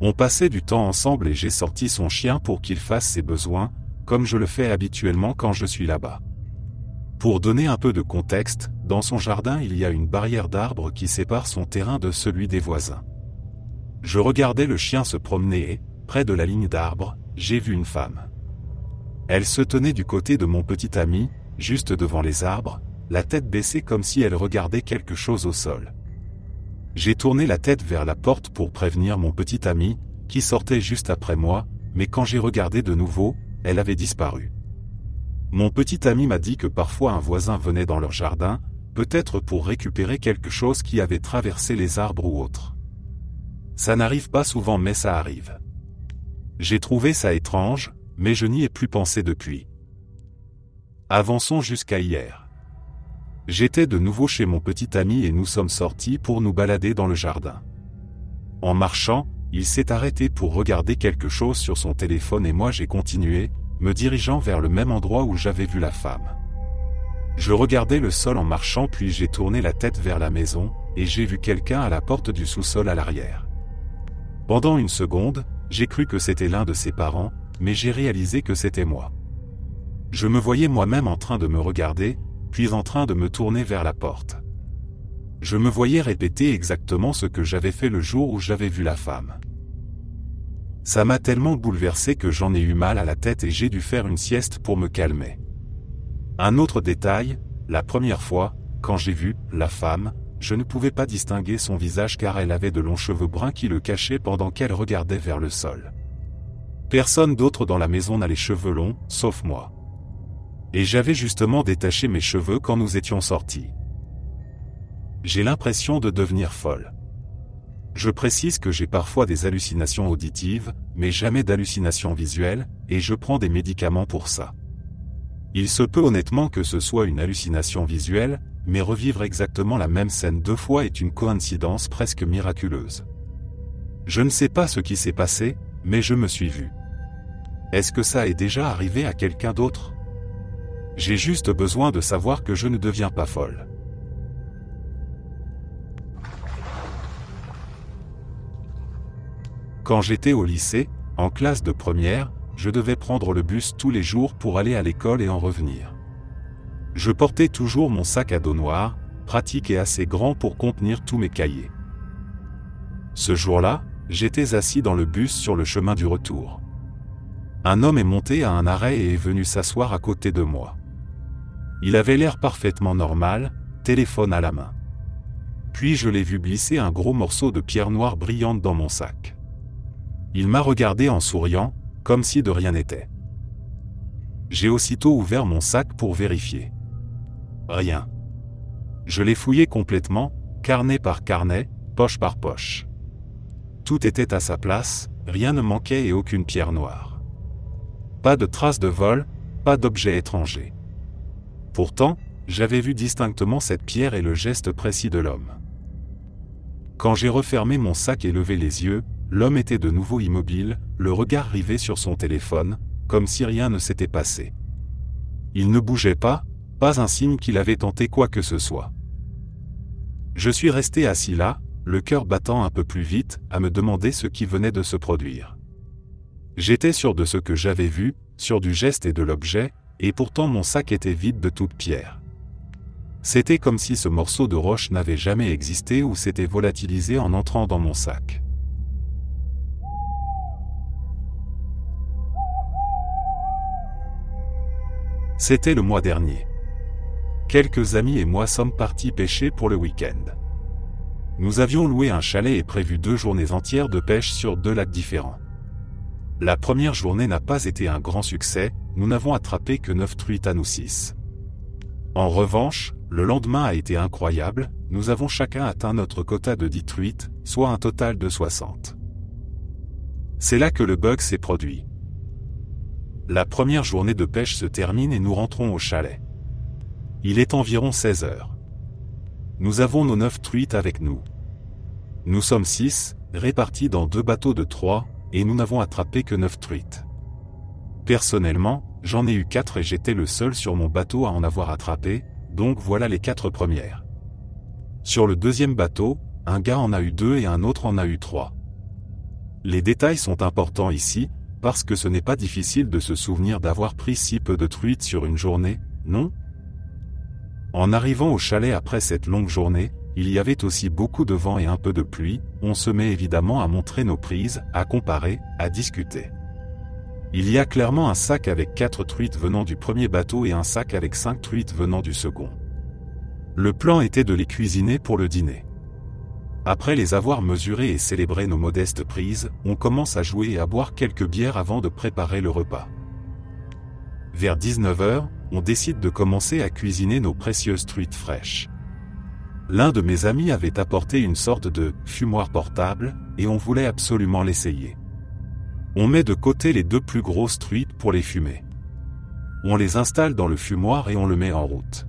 Speaker 1: On passait du temps ensemble et j'ai sorti son chien pour qu'il fasse ses besoins, comme je le fais habituellement quand je suis là-bas. Pour donner un peu de contexte, dans son jardin il y a une barrière d'arbres qui sépare son terrain de celui des voisins. Je regardais le chien se promener et, près de la ligne d'arbres, j'ai vu une femme. Elle se tenait du côté de mon petit ami, juste devant les arbres, la tête baissée comme si elle regardait quelque chose au sol. J'ai tourné la tête vers la porte pour prévenir mon petit ami, qui sortait juste après moi, mais quand j'ai regardé de nouveau, elle avait disparu. Mon petit ami m'a dit que parfois un voisin venait dans leur jardin, peut-être pour récupérer quelque chose qui avait traversé les arbres ou autre. Ça n'arrive pas souvent mais ça arrive. J'ai trouvé ça étrange, mais je n'y ai plus pensé depuis. Avançons jusqu'à hier. J'étais de nouveau chez mon petit ami et nous sommes sortis pour nous balader dans le jardin. En marchant, il s'est arrêté pour regarder quelque chose sur son téléphone et moi j'ai continué, me dirigeant vers le même endroit où j'avais vu la femme. Je regardais le sol en marchant puis j'ai tourné la tête vers la maison, et j'ai vu quelqu'un à la porte du sous-sol à l'arrière. Pendant une seconde, j'ai cru que c'était l'un de ses parents, mais j'ai réalisé que c'était moi. Je me voyais moi-même en train de me regarder, puis en train de me tourner vers la porte. Je me voyais répéter exactement ce que j'avais fait le jour où j'avais vu la femme. Ça m'a tellement bouleversé que j'en ai eu mal à la tête et j'ai dû faire une sieste pour me calmer. Un autre détail, la première fois, quand j'ai vu la femme, je ne pouvais pas distinguer son visage car elle avait de longs cheveux bruns qui le cachaient pendant qu'elle regardait vers le sol. Personne d'autre dans la maison n'a les cheveux longs, sauf moi. Et j'avais justement détaché mes cheveux quand nous étions sortis. J'ai l'impression de devenir folle. Je précise que j'ai parfois des hallucinations auditives, mais jamais d'hallucinations visuelles, et je prends des médicaments pour ça. Il se peut honnêtement que ce soit une hallucination visuelle, mais revivre exactement la même scène 2 fois est une coïncidence presque miraculeuse. Je ne sais pas ce qui s'est passé, mais je me suis vu. Est-ce que ça est déjà arrivé à quelqu'un d'autre? J'ai juste besoin de savoir que je ne deviens pas folle. Quand j'étais au lycée, en classe de première, je devais prendre le bus tous les jours pour aller à l'école et en revenir. Je portais toujours mon sac à dos noir, pratique et assez grand pour contenir tous mes cahiers. Ce jour-là, j'étais assis dans le bus sur le chemin du retour. Un homme est monté à un arrêt et est venu s'asseoir à côté de moi. Il avait l'air parfaitement normal, téléphone à la main. Puis je l'ai vu glisser un gros morceau de pierre noire brillante dans mon sac. Il m'a regardé en souriant, comme si de rien n'était. J'ai aussitôt ouvert mon sac pour vérifier. Rien. Je l'ai fouillé complètement, carnet par carnet, poche par poche. Tout était à sa place, rien ne manquait et aucune pierre noire. Pas de traces de vol, pas d'objet étranger. Pourtant, j'avais vu distinctement cette pierre et le geste précis de l'homme. Quand j'ai refermé mon sac et levé les yeux, l'homme était de nouveau immobile, le regard rivé sur son téléphone, comme si rien ne s'était passé. Il ne bougeait pas un signe qu'il avait tenté quoi que ce soit. Je suis resté assis là, le cœur battant un peu plus vite, à me demander ce qui venait de se produire. J'étais sûr de ce que j'avais vu, sûr du geste et de l'objet, et pourtant mon sac était vide de toute pierre. C'était comme si ce morceau de roche n'avait jamais existé ou s'était volatilisé en entrant dans mon sac. C'était le mois dernier. Quelques amis et moi sommes partis pêcher pour le week-end. Nous avions loué un chalet et prévu 2 journées entières de pêche sur 2 lacs différents. La première journée n'a pas été un grand succès, nous n'avons attrapé que 9 truites à nous 6. En revanche, le lendemain a été incroyable, nous avons chacun atteint notre quota de 10 truites, soit un total de 60. C'est là que le bug s'est produit. La première journée de pêche se termine et nous rentrons au chalet. Il est environ 16 heures. Nous avons nos 9 truites avec nous. Nous sommes 6, répartis dans 2 bateaux de 3, et nous n'avons attrapé que 9 truites. Personnellement, j'en ai eu 4 et j'étais le seul sur mon bateau à en avoir attrapé, donc voilà les 4 premières. Sur le deuxième bateau, un gars en a eu 2 et un autre en a eu 3. Les détails sont importants ici, parce que ce n'est pas difficile de se souvenir d'avoir pris si peu de truites sur une journée, non? En arrivant au chalet après cette longue journée, il y avait aussi beaucoup de vent et un peu de pluie, on se met évidemment à montrer nos prises, à comparer, à discuter. Il y a clairement un sac avec 4 truites venant du premier bateau et un sac avec 5 truites venant du second. Le plan était de les cuisiner pour le dîner. Après les avoir mesurées et célébré nos modestes prises, on commence à jouer et à boire quelques bières avant de préparer le repas. Vers 19h, on décide de commencer à cuisiner nos précieuses truites fraîches. L'un de mes amis avait apporté une sorte de fumoir portable, et on voulait absolument l'essayer. On met de côté les 2 plus grosses truites pour les fumer. On les installe dans le fumoir et on le met en route.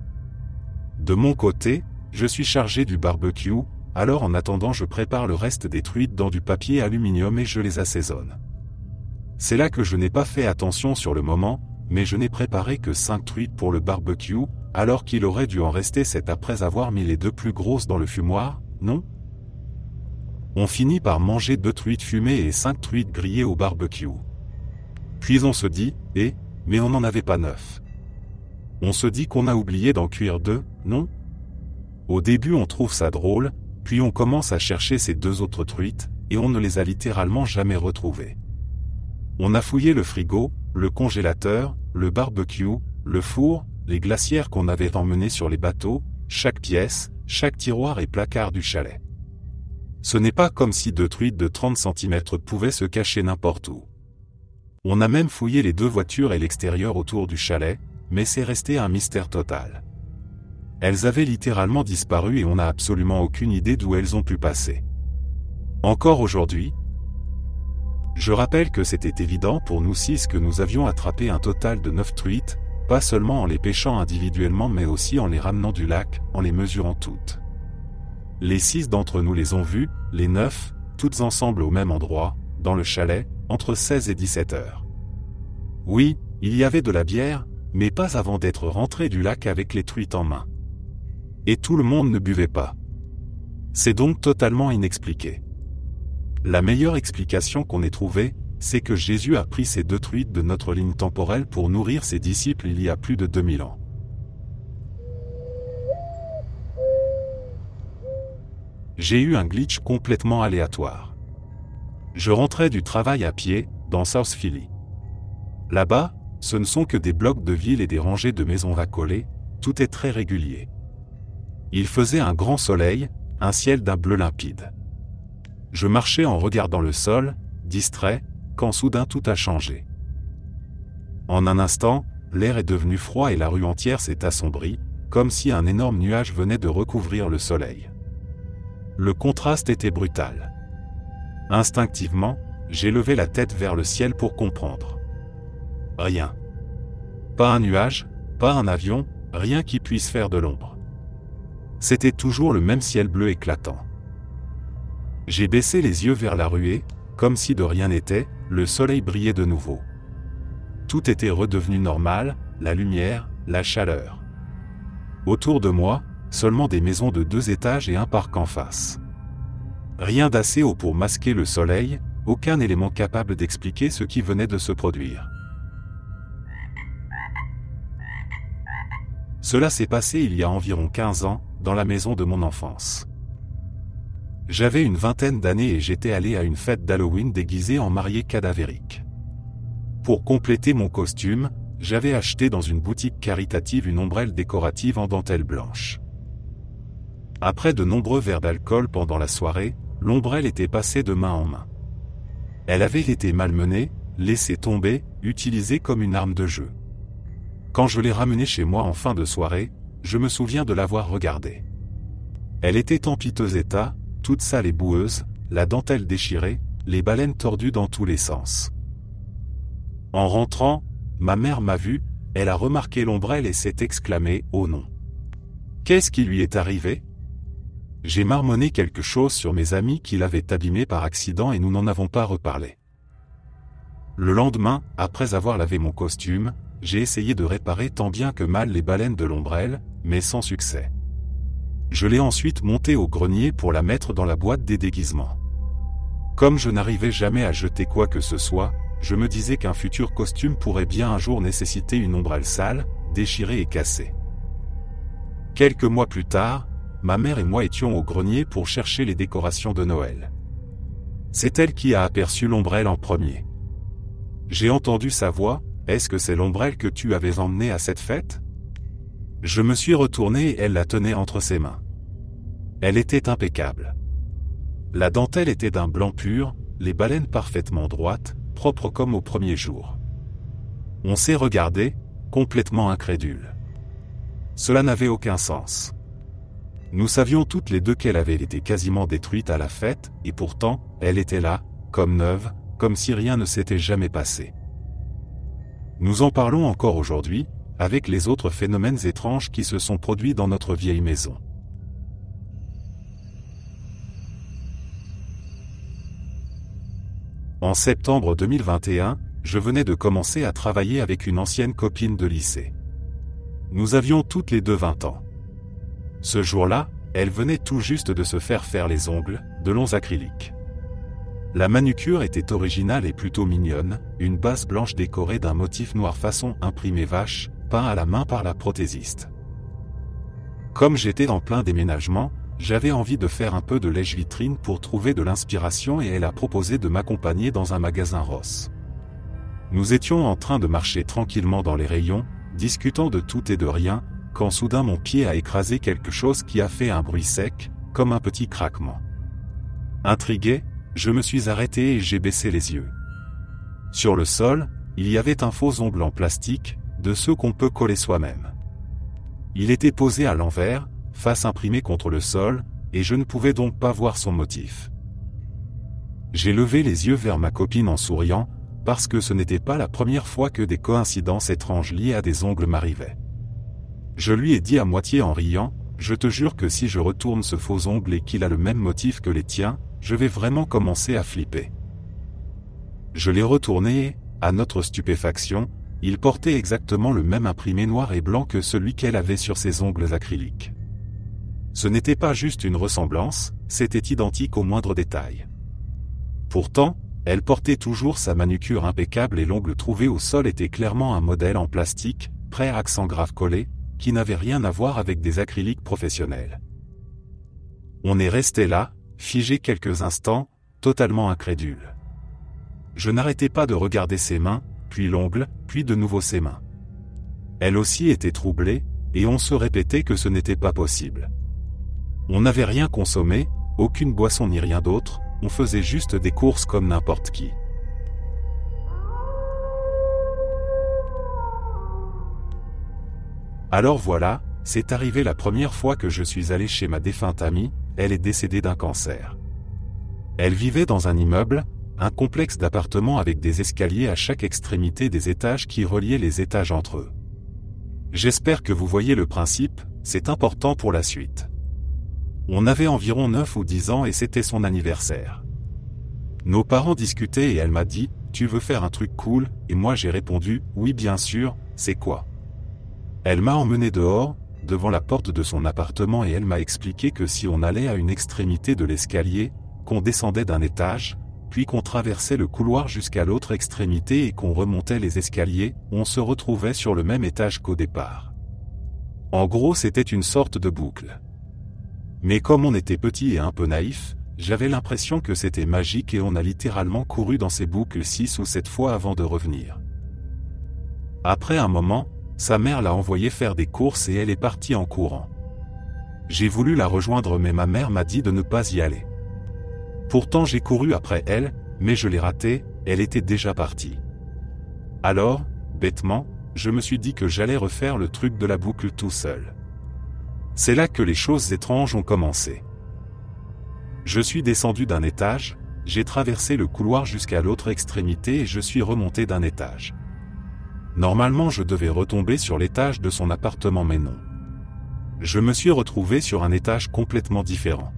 Speaker 1: De mon côté, je suis chargé du barbecue, alors en attendant je prépare le reste des truites dans du papier aluminium et je les assaisonne. C'est là que je n'ai pas fait attention sur le moment, mais je n'ai préparé que 5 truites pour le barbecue, alors qu'il aurait dû en rester 7 après avoir mis les 2 plus grosses dans le fumoir, non? On finit par manger 2 truites fumées et 5 truites grillées au barbecue. Puis on se dit, mais on n'en avait pas 9. On se dit qu'on a oublié d'en cuire 2, non? Au début on trouve ça drôle, puis on commence à chercher ces 2 autres truites, et on ne les a littéralement jamais retrouvées. On a fouillé le frigo, le congélateur, le barbecue, le four, les glacières qu'on avait emmenées sur les bateaux, chaque pièce, chaque tiroir et placard du chalet. Ce n'est pas comme si 2 truites de 30 cm pouvaient se cacher n'importe où. On a même fouillé les 2 voitures et l'extérieur autour du chalet, mais c'est resté un mystère total. Elles avaient littéralement disparu et on n'a absolument aucune idée d'où elles ont pu passer. Encore aujourd'hui, je rappelle que c'était évident pour nous 6 que nous avions attrapé un total de 9 truites, pas seulement en les pêchant individuellement mais aussi en les ramenant du lac, en les mesurant toutes. Les 6 d'entre nous les ont vues, les 9, toutes ensemble au même endroit, dans le chalet, entre 16 et 17 heures. Oui, il y avait de la bière, mais pas avant d'être rentré du lac avec les truites en main. Et tout le monde ne buvait pas. C'est donc totalement inexpliqué. La meilleure explication qu'on ait trouvée, c'est que Jésus a pris ces 2 truites de notre ligne temporelle pour nourrir ses disciples il y a plus de 2000 ans. J'ai eu un glitch complètement aléatoire. Je rentrais du travail à pied, dans South Philly. Là-bas, ce ne sont que des blocs de villes et des rangées de maisons racolées, tout est très régulier. Il faisait un grand soleil, un ciel d'un bleu limpide. Je marchais en regardant le sol, distrait, quand soudain tout a changé. En un instant, l'air est devenu froid et la rue entière s'est assombrie, comme si un énorme nuage venait de recouvrir le soleil. Le contraste était brutal. Instinctivement, j'ai levé la tête vers le ciel pour comprendre. Rien. Pas un nuage, pas un avion, rien qui puisse faire de l'ombre. C'était toujours le même ciel bleu éclatant. J'ai baissé les yeux vers la ruée, comme si de rien n'était, le soleil brillait de nouveau. Tout était redevenu normal, la lumière, la chaleur. Autour de moi, seulement des maisons de 2 étages et un parc en face. Rien d'assez haut pour masquer le soleil, aucun élément capable d'expliquer ce qui venait de se produire. Cela s'est passé il y a environ 15 ans, dans la maison de mon enfance. J'avais une vingtaine d'années et j'étais allé à une fête d'Halloween déguisée en mariée cadavérique. Pour compléter mon costume, j'avais acheté dans une boutique caritative une ombrelle décorative en dentelle blanche. Après de nombreux verres d'alcool pendant la soirée, l'ombrelle était passée de main en main. Elle avait été malmenée, laissée tomber, utilisée comme une arme de jeu. Quand je l'ai ramenée chez moi en fin de soirée, je me souviens de l'avoir regardée. Elle était en piteux état, toute sale et boueuse, la dentelle déchirée, les baleines tordues dans tous les sens. En rentrant, ma mère m'a vu, elle a remarqué l'ombrelle et s'est exclamée « Oh non !» Qu'est-ce qui lui est arrivé ? J'ai marmonné quelque chose sur mes amis qui l'avaient abîmée par accident et nous n'en avons pas reparlé. Le lendemain, après avoir lavé mon costume, j'ai essayé de réparer tant bien que mal les baleines de l'ombrelle, mais sans succès. Je l'ai ensuite montée au grenier pour la mettre dans la boîte des déguisements. Comme je n'arrivais jamais à jeter quoi que ce soit, je me disais qu'un futur costume pourrait bien un jour nécessiter une ombrelle sale, déchirée et cassée. Quelques mois plus tard, ma mère et moi étions au grenier pour chercher les décorations de Noël. C'est elle qui a aperçu l'ombrelle en premier. J'ai entendu sa voix, « Est-ce que c'est l'ombrelle que tu avais emmenée à cette fête ?» Je me suis retourné et elle la tenait entre ses mains. Elle était impeccable. La dentelle était d'un blanc pur, les baleines parfaitement droites, propres comme au premier jour. On s'est regardé, complètement incrédules. Cela n'avait aucun sens. Nous savions toutes les deux qu'elle avait été quasiment détruite à la fête, et pourtant, elle était là, comme neuve, comme si rien ne s'était jamais passé. Nous en parlons encore aujourd'hui, avec les autres phénomènes étranges qui se sont produits dans notre vieille maison. En septembre 2021, je venais de commencer à travailler avec une ancienne copine de lycée. Nous avions toutes les deux 20 ans. Ce jour-là, elle venait tout juste de se faire les ongles, de longs acryliques. La manucure était originale et plutôt mignonne, une base blanche décorée d'un motif noir façon imprimé vache, peint à la main par la prothésiste. Comme j'étais en plein déménagement, j'avais envie de faire un peu de lèche-vitrine pour trouver de l'inspiration et elle a proposé de m'accompagner dans un magasin Ross. Nous étions en train de marcher tranquillement dans les rayons, discutant de tout et de rien, quand soudain mon pied a écrasé quelque chose qui a fait un bruit sec, comme un petit craquement. Intrigué, je me suis arrêté et j'ai baissé les yeux. Sur le sol, il y avait un faux ongle en plastique, de ceux qu'on peut coller soi-même. Il était posé à l'envers, face imprimée contre le sol, et je ne pouvais donc pas voir son motif. J'ai levé les yeux vers ma copine en souriant, parce que ce n'était pas la première fois que des coïncidences étranges liées à des ongles m'arrivaient. Je lui ai dit à moitié en riant, « Je te jure que si je retourne ce faux ongle et qu'il a le même motif que les tiens, je vais vraiment commencer à flipper. » Je l'ai retourné et, à notre stupéfaction, il portait exactement le même imprimé noir et blanc que celui qu'elle avait sur ses ongles acryliques. Ce n'était pas juste une ressemblance, c'était identique au moindre détail. Pourtant, elle portait toujours sa manucure impeccable et l'ongle trouvé au sol était clairement un modèle en plastique, prêt à accent grave collé, qui n'avait rien à voir avec des acryliques professionnels. On est resté là, figé quelques instants, totalement incrédule. Je n'arrêtais pas de regarder ses mains, puis l'ongle, puis de nouveau ses mains. Elle aussi était troublée, et on se répétait que ce n'était pas possible. On n'avait rien consommé, aucune boisson ni rien d'autre, on faisait juste des courses comme n'importe qui. Alors voilà, c'est arrivé la première fois que je suis allé chez ma défunte amie, elle est décédée d'un cancer. Elle vivait dans un immeuble, un complexe d'appartements avec des escaliers à chaque extrémité des étages qui reliaient les étages entre eux. J'espère que vous voyez le principe, c'est important pour la suite. On avait environ 9 ou 10 ans et c'était son anniversaire. Nos parents discutaient et elle m'a dit « Tu veux faire un truc cool ?» et moi j'ai répondu « Oui bien sûr, c'est quoi ?» Elle m'a emmené dehors, devant la porte de son appartement et elle m'a expliqué que si on allait à une extrémité de l'escalier, qu'on descendait d'un étage, puis qu'on traversait le couloir jusqu'à l'autre extrémité et qu'on remontait les escaliers, on se retrouvait sur le même étage qu'au départ. En gros c'était une sorte de boucle. Mais comme on était petit et un peu naïf, j'avais l'impression que c'était magique et on a littéralement couru dans ces boucles 6 ou 7 fois avant de revenir. Après un moment, sa mère l'a envoyée faire des courses et elle est partie en courant. J'ai voulu la rejoindre mais ma mère m'a dit de ne pas y aller. Pourtant j'ai couru après elle, mais je l'ai ratée, elle était déjà partie. Alors, bêtement, je me suis dit que j'allais refaire le truc de la boucle tout seul. C'est là que les choses étranges ont commencé. Je suis descendu d'un étage, j'ai traversé le couloir jusqu'à l'autre extrémité et je suis remonté d'un étage. Normalement je devais retomber sur l'étage de son appartement mais non. Je me suis retrouvé sur un étage complètement différent.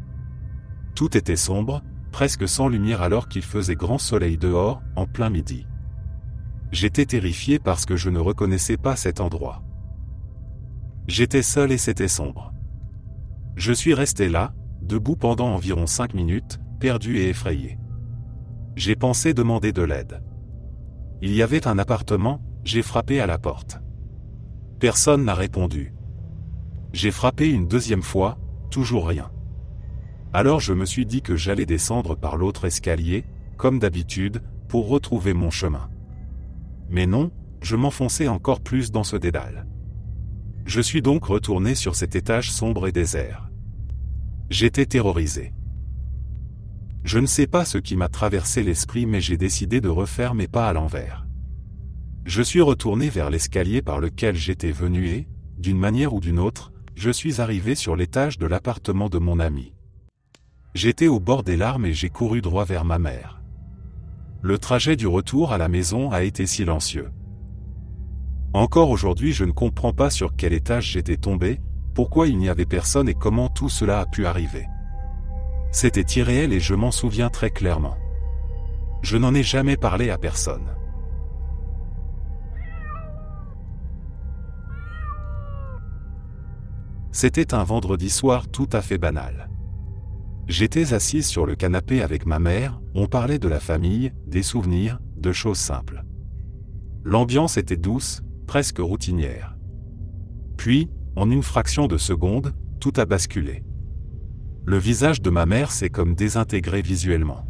Speaker 1: Tout était sombre, presque sans lumière alors qu'il faisait grand soleil dehors, en plein midi. J'étais terrifié parce que je ne reconnaissais pas cet endroit. J'étais seul et c'était sombre. Je suis resté là, debout pendant environ 5 minutes, perdu et effrayé. J'ai pensé demander de l'aide. Il y avait un appartement, j'ai frappé à la porte. Personne n'a répondu. J'ai frappé une deuxième fois, toujours rien. Alors je me suis dit que j'allais descendre par l'autre escalier, comme d'habitude, pour retrouver mon chemin. Mais non, je m'enfonçais encore plus dans ce dédale. Je suis donc retourné sur cet étage sombre et désert. J'étais terrorisé. Je ne sais pas ce qui m'a traversé l'esprit mais j'ai décidé de refaire mes pas à l'envers. Je suis retourné vers l'escalier par lequel j'étais venu et, d'une manière ou d'une autre, je suis arrivé sur l'étage de l'appartement de mon ami. J'étais au bord des larmes et j'ai couru droit vers ma mère. Le trajet du retour à la maison a été silencieux. Encore aujourd'hui je ne comprends pas sur quel étage j'étais tombé, pourquoi il n'y avait personne et comment tout cela a pu arriver. C'était irréel et je m'en souviens très clairement. Je n'en ai jamais parlé à personne. C'était un vendredi soir tout à fait banal. J'étais assise sur le canapé avec ma mère, on parlait de la famille, des souvenirs, de choses simples. L'ambiance était douce, presque routinière. Puis, en une fraction de seconde, tout a basculé. Le visage de ma mère s'est comme désintégré visuellement.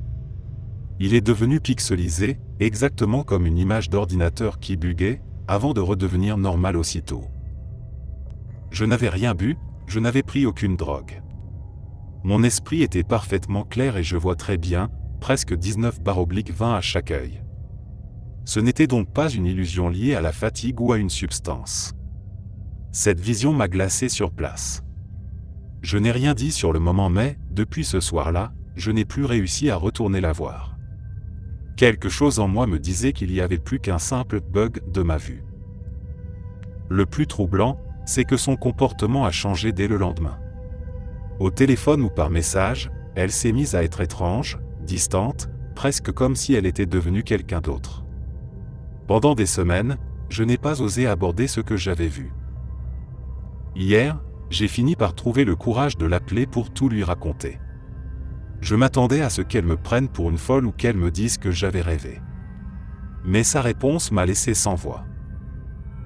Speaker 1: Il est devenu pixelisé, exactement comme une image d'ordinateur qui buguait, avant de redevenir normal aussitôt. Je n'avais rien bu, je n'avais pris aucune drogue. Mon esprit était parfaitement clair et je vois très bien, presque 19/20 à chaque œil. Ce n'était donc pas une illusion liée à la fatigue ou à une substance. Cette vision m'a glacé sur place. Je n'ai rien dit sur le moment mais, depuis ce soir-là, je n'ai plus réussi à retourner la voir. Quelque chose en moi me disait qu'il n'y avait plus qu'un simple bug de ma vue. Le plus troublant, c'est que son comportement a changé dès le lendemain. Au téléphone ou par message, elle s'est mise à être étrange, distante, presque comme si elle était devenue quelqu'un d'autre. Pendant des semaines, je n'ai pas osé aborder ce que j'avais vu. Hier, j'ai fini par trouver le courage de l'appeler pour tout lui raconter. Je m'attendais à ce qu'elle me prenne pour une folle ou qu'elle me dise que j'avais rêvé. Mais sa réponse m'a laissé sans voix.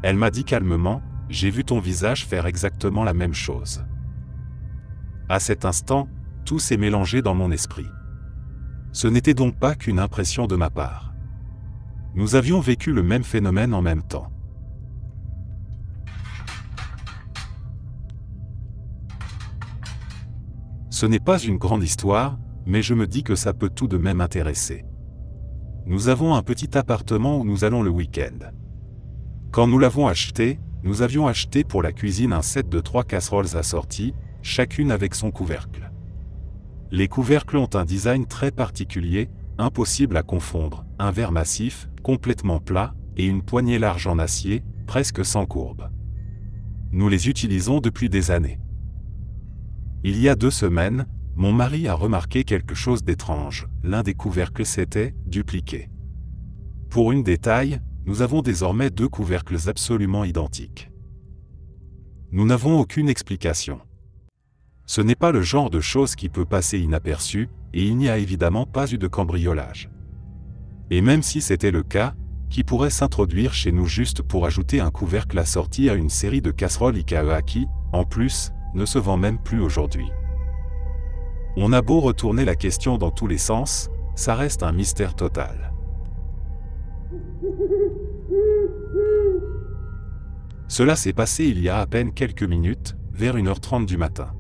Speaker 1: Elle m'a dit calmement, « J'ai vu ton visage faire exactement la même chose. » À cet instant, tout s'est mélangé dans mon esprit. Ce n'était donc pas qu'une impression de ma part. Nous avions vécu le même phénomène en même temps. Ce n'est pas une grande histoire, mais je me dis que ça peut tout de même intéresser. Nous avons un petit appartement où nous allons le week-end. Quand nous l'avons acheté, nous avions acheté pour la cuisine un set de 3 casseroles assorties, chacune avec son couvercle. Les couvercles ont un design très particulier, impossible à confondre, un verre massif, complètement plat, et une poignée large en acier, presque sans courbe. Nous les utilisons depuis des années. Il y a 2 semaines, mon mari a remarqué quelque chose d'étrange, l'un des couvercles s'était dupliqué. Pour une détail, nous avons désormais 2 couvercles absolument identiques. Nous n'avons aucune explication. Ce n'est pas le genre de chose qui peut passer inaperçu, et il n'y a évidemment pas eu de cambriolage. Et même si c'était le cas, qui pourrait s'introduire chez nous juste pour ajouter un couvercle assorti à une série de casseroles IKEA qui, en plus, ne se vend même plus aujourd'hui. On a beau retourner la question dans tous les sens, ça reste un mystère total. Cela s'est passé il y a à peine quelques minutes, vers 1h30 du matin.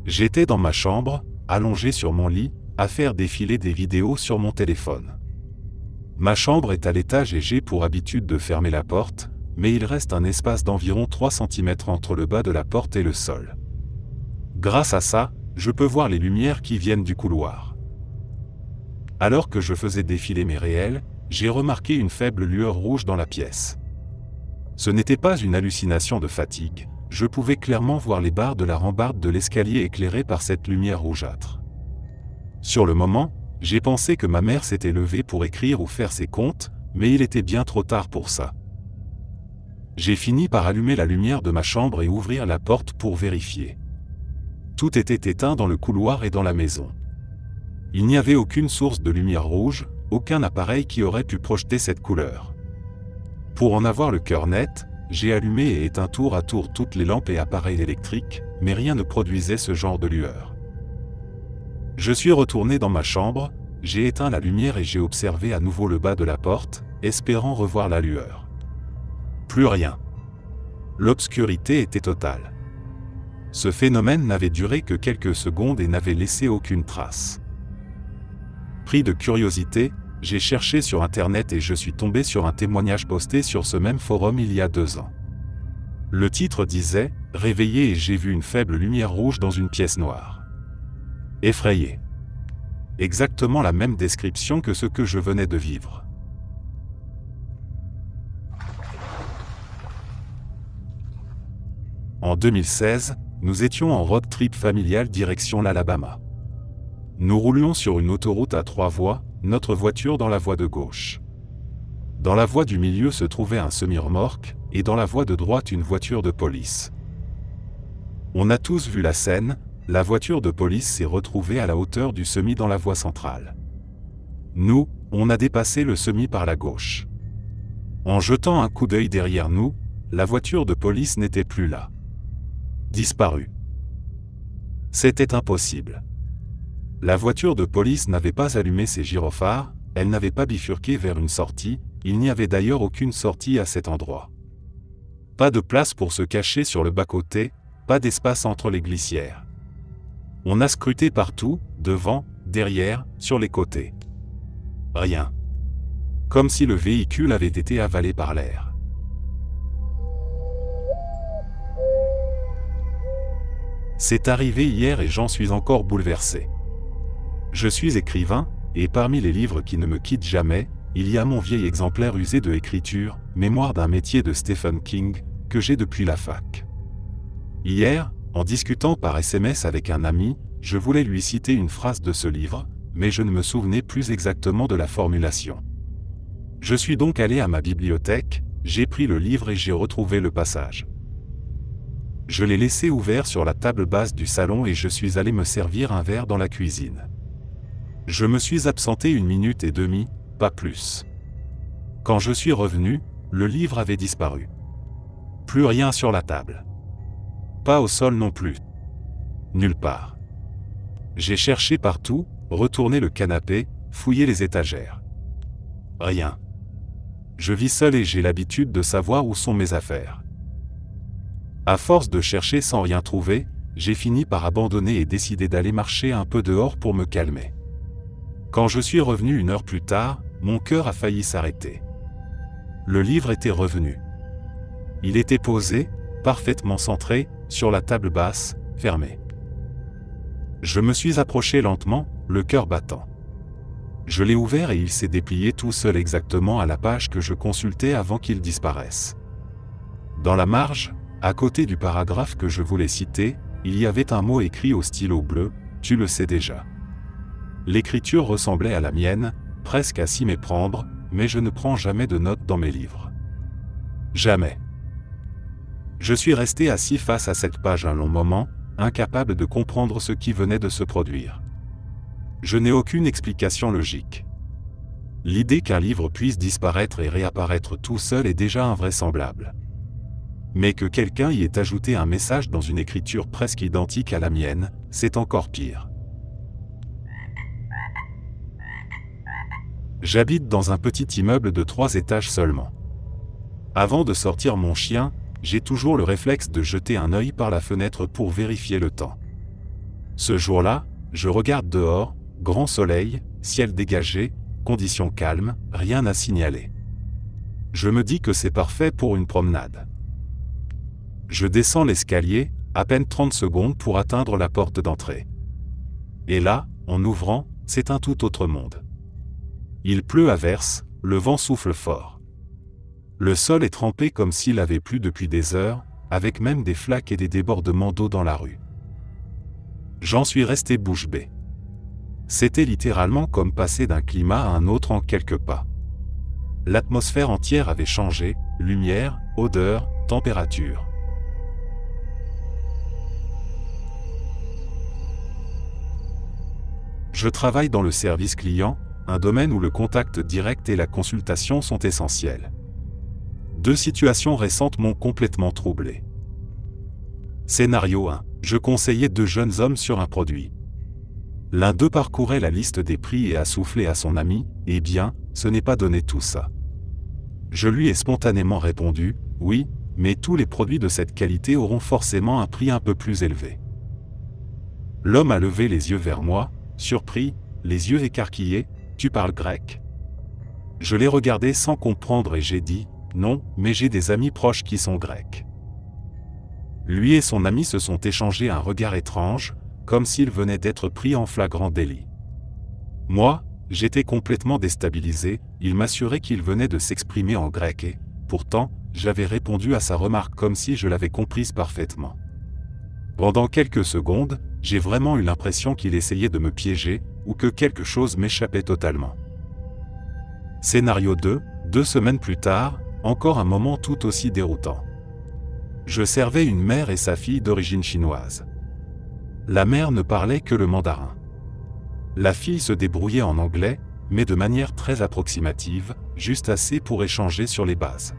Speaker 1: J'étais dans ma chambre, allongé sur mon lit, à faire défiler des vidéos sur mon téléphone. Ma chambre est à l'étage et j'ai pour habitude de fermer la porte, mais il reste un espace d'environ 3 cm entre le bas de la porte et le sol. Grâce à ça, je peux voir les lumières qui viennent du couloir. Alors que je faisais défiler mes réels, j'ai remarqué une faible lueur rouge dans la pièce. Ce n'était pas une hallucination de fatigue, je pouvais clairement voir les barres de la rambarde de l'escalier éclairées par cette lumière rougeâtre. Sur le moment, j'ai pensé que ma mère s'était levée pour écrire ou faire ses comptes, mais il était bien trop tard pour ça. J'ai fini par allumer la lumière de ma chambre et ouvrir la porte pour vérifier. Tout était éteint dans le couloir et dans la maison. Il n'y avait aucune source de lumière rouge, aucun appareil qui aurait pu projeter cette couleur. Pour en avoir le cœur net, j'ai allumé et éteint tour à tour toutes les lampes et appareils électriques, mais rien ne produisait ce genre de lueur. Je suis retourné dans ma chambre, j'ai éteint la lumière et j'ai observé à nouveau le bas de la porte, espérant revoir la lueur. Plus rien. L'obscurité était totale. Ce phénomène n'avait duré que quelques secondes et n'avait laissé aucune trace. Pris de curiosité, j'ai cherché sur Internet et je suis tombé sur un témoignage posté sur ce même forum il y a 2 ans. Le titre disait « Réveillé et j'ai vu une faible lumière rouge dans une pièce noire. » Effrayé. Exactement la même description que ce que je venais de vivre. En 2016, nous étions en road trip familial direction l'Alabama. Nous roulions sur une autoroute à 3 voies, notre voiture dans la voie de gauche. Dans la voie du milieu se trouvait un semi-remorque, et dans la voie de droite une voiture de police. On a tous vu la scène, la voiture de police s'est retrouvée à la hauteur du semi dans la voie centrale. Nous, on a dépassé le semi par la gauche. En jetant un coup d'œil derrière nous, la voiture de police n'était plus là. Disparue. C'était impossible. La voiture de police n'avait pas allumé ses gyrophares, elle n'avait pas bifurqué vers une sortie, il n'y avait d'ailleurs aucune sortie à cet endroit. Pas de place pour se cacher sur le bas-côté, pas d'espace entre les glissières. On a scruté partout, devant, derrière, sur les côtés. Rien. Comme si le véhicule avait été avalé par l'air. C'est arrivé hier et j'en suis encore bouleversé. Je suis écrivain, et parmi les livres qui ne me quittent jamais, il y a mon vieil exemplaire usé de Écriture, Mémoire d'un métier de Stephen King, que j'ai depuis la fac. Hier, en discutant par SMS avec un ami, je voulais lui citer une phrase de ce livre, mais je ne me souvenais plus exactement de la formulation. Je suis donc allé à ma bibliothèque, j'ai pris le livre et j'ai retrouvé le passage. Je l'ai laissé ouvert sur la table basse du salon et je suis allé me servir un verre dans la cuisine. Je me suis absenté 1 minute et demie, pas plus. Quand je suis revenu, le livre avait disparu. Plus rien sur la table. Pas au sol non plus. Nulle part. J'ai cherché partout, retourné le canapé, fouillé les étagères. Rien. Je vis seul et j'ai l'habitude de savoir où sont mes affaires. À force de chercher sans rien trouver, j'ai fini par abandonner et décider d'aller marcher un peu dehors pour me calmer. Quand je suis revenu 1 heure plus tard, mon cœur a failli s'arrêter. Le livre était revenu. Il était posé, parfaitement centré, sur la table basse, fermée. Je me suis approché lentement, le cœur battant. Je l'ai ouvert et il s'est déplié tout seul exactement à la page que je consultais avant qu'il disparaisse. Dans la marge, à côté du paragraphe que je voulais citer, il y avait un mot écrit au stylo bleu, « Tu le sais déjà ». L'écriture ressemblait à la mienne, presque à s'y méprendre, mais je ne prends jamais de notes dans mes livres. Jamais. Je suis resté assis face à cette page un long moment, incapable de comprendre ce qui venait de se produire. Je n'ai aucune explication logique. L'idée qu'un livre puisse disparaître et réapparaître tout seul est déjà invraisemblable. Mais que quelqu'un y ait ajouté un message dans une écriture presque identique à la mienne, c'est encore pire. J'habite dans un petit immeuble de 3 étages seulement. Avant de sortir mon chien, j'ai toujours le réflexe de jeter un œil par la fenêtre pour vérifier le temps. Ce jour-là, je regarde dehors, grand soleil, ciel dégagé, conditions calmes, rien à signaler. Je me dis que c'est parfait pour une promenade. Je descends l'escalier, à peine 30 secondes pour atteindre la porte d'entrée. Et là, en ouvrant, c'est un tout autre monde. Il pleut à verse, le vent souffle fort. Le sol est trempé comme s'il avait plu depuis des heures, avec même des flaques et des débordements d'eau dans la rue. J'en suis resté bouche bée. C'était littéralement comme passer d'un climat à un autre en quelques pas. L'atmosphère entière avait changé, lumière, odeur, température. Je travaille dans le service client, un domaine où le contact direct et la consultation sont essentiels. 2 situations récentes m'ont complètement troublé. Scénario 1. Je conseillais 2 jeunes hommes sur un produit. L'un d'eux parcourait la liste des prix et a soufflé à son ami, « Eh bien, ce n'est pas donné tout ça. » Je lui ai spontanément répondu, « Oui, mais tous les produits de cette qualité auront forcément un prix un peu plus élevé. » L'homme a levé les yeux vers moi, surpris, les yeux écarquillés, « Tu parles grec ?» Je l'ai regardé sans comprendre et j'ai dit, « Non, mais j'ai des amis proches qui sont grecs. » Lui et son ami se sont échangés un regard étrange, comme s'ils venaient d'être pris en flagrant délit. Moi, j'étais complètement déstabilisé, il m'assurait qu'il venait de s'exprimer en grec et, pourtant, j'avais répondu à sa remarque comme si je l'avais comprise parfaitement. Pendant quelques secondes, j'ai vraiment eu l'impression qu'il essayait de me piéger, ou que quelque chose m'échappait totalement. Scénario 2, 2 semaines plus tard, encore un moment tout aussi déroutant. Je servais une mère et sa fille d'origine chinoise. La mère ne parlait que le mandarin. La fille se débrouillait en anglais, mais de manière très approximative, juste assez pour échanger sur les bases.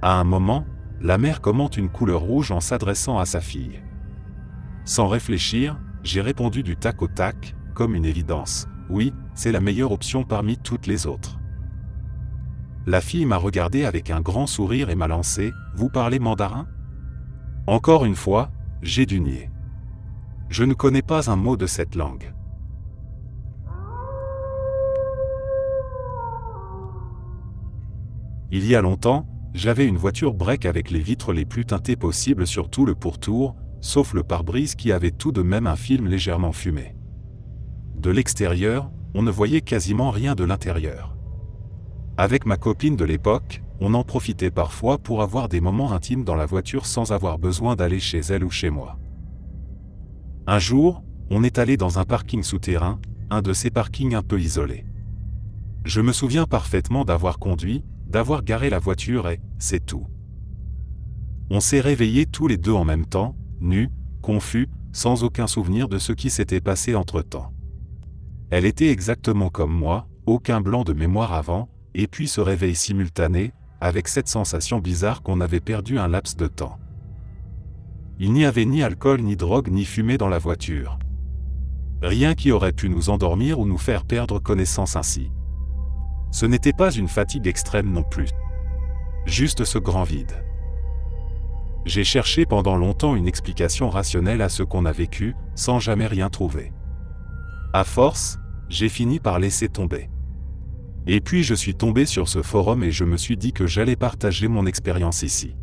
Speaker 1: À un moment, la mère commente une couleur rouge en s'adressant à sa fille. Sans réfléchir, j'ai répondu du tac au tac, comme une évidence. Oui, c'est la meilleure option parmi toutes les autres. La fille m'a regardé avec un grand sourire et m'a lancé « Vous parlez mandarin ?» Encore une fois, j'ai dû nier. Je ne connais pas un mot de cette langue. Il y a longtemps, j'avais une voiture break avec les vitres les plus teintées possibles sur tout le pourtour, sauf le pare-brise qui avait tout de même un film légèrement fumé. De l'extérieur, on ne voyait quasiment rien de l'intérieur. Avec ma copine de l'époque, on en profitait parfois pour avoir des moments intimes dans la voiture sans avoir besoin d'aller chez elle ou chez moi. Un jour, on est allé dans un parking souterrain, un de ces parkings un peu isolés. Je me souviens parfaitement d'avoir conduit, d'avoir garé la voiture et c'est tout. On s'est réveillés tous les deux en même temps, nus, confus, sans aucun souvenir de ce qui s'était passé entre-temps. Elle était exactement comme moi, aucun blanc de mémoire avant, et puis ce réveil simultané, avec cette sensation bizarre qu'on avait perdu un laps de temps. Il n'y avait ni alcool ni drogue ni fumée dans la voiture. Rien qui aurait pu nous endormir ou nous faire perdre connaissance ainsi. Ce n'était pas une fatigue extrême non plus. Juste ce grand vide. J'ai cherché pendant longtemps une explication rationnelle à ce qu'on a vécu, sans jamais rien trouver. À force, j'ai fini par laisser tomber. Et puis je suis tombé sur ce forum et je me suis dit que j'allais partager mon expérience ici.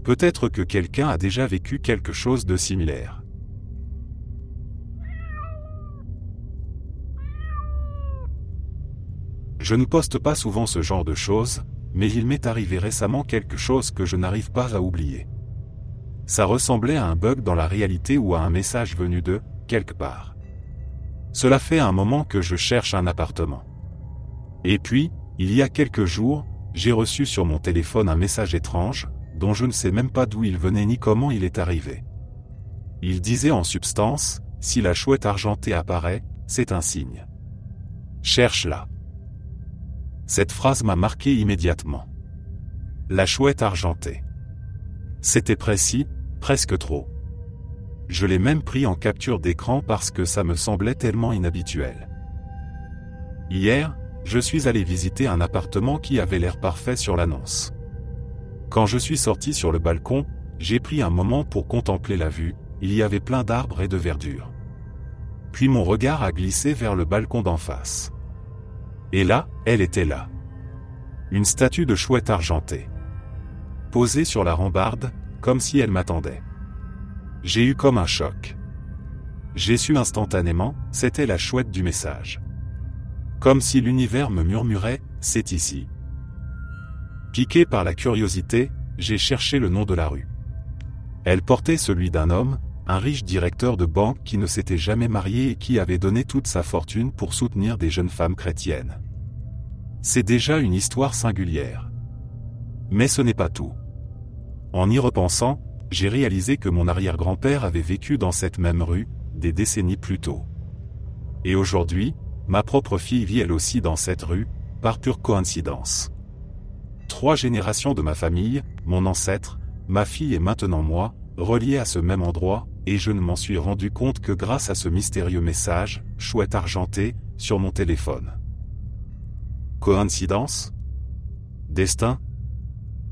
Speaker 1: Peut-être que quelqu'un a déjà vécu quelque chose de similaire. Je ne poste pas souvent ce genre de choses, mais il m'est arrivé récemment quelque chose que je n'arrive pas à oublier. Ça ressemblait à un bug dans la réalité ou à un message venu de quelque part. Cela fait un moment que je cherche un appartement. Et puis, il y a quelques jours, j'ai reçu sur mon téléphone un message étrange, dont je ne sais même pas d'où il venait ni comment il est arrivé. Il disait en substance, si la chouette argentée apparaît, c'est un signe. Cherche-la. Cette phrase m'a marqué immédiatement. La chouette argentée. C'était précis, presque trop. Je l'ai même pris en capture d'écran parce que ça me semblait tellement inhabituel. Hier, je suis allé visiter un appartement qui avait l'air parfait sur l'annonce. Quand je suis sorti sur le balcon, j'ai pris un moment pour contempler la vue, il y avait plein d'arbres et de verdure. Puis mon regard a glissé vers le balcon d'en face. Et là, elle était là. Une statue de chouette argentée. Posée sur la rambarde, comme si elle m'attendait. J'ai eu comme un choc. J'ai su instantanément, c'était la chouette du message. Comme si l'univers me murmurait, c'est ici. Piqué par la curiosité, j'ai cherché le nom de la rue. Elle portait celui d'un homme, un riche directeur de banque qui ne s'était jamais marié et qui avait donné toute sa fortune pour soutenir des jeunes femmes chrétiennes. C'est déjà une histoire singulière. Mais ce n'est pas tout. En y repensant, j'ai réalisé que mon arrière-grand-père avait vécu dans cette même rue, des décennies plus tôt. Et aujourd'hui, ma propre fille vit elle aussi dans cette rue, par pure coïncidence. 3 générations de ma famille, mon ancêtre, ma fille et maintenant moi, reliés à ce même endroit, et je ne m'en suis rendu compte que grâce à ce mystérieux message, chouette argentée, sur mon téléphone. Coïncidence? Destin?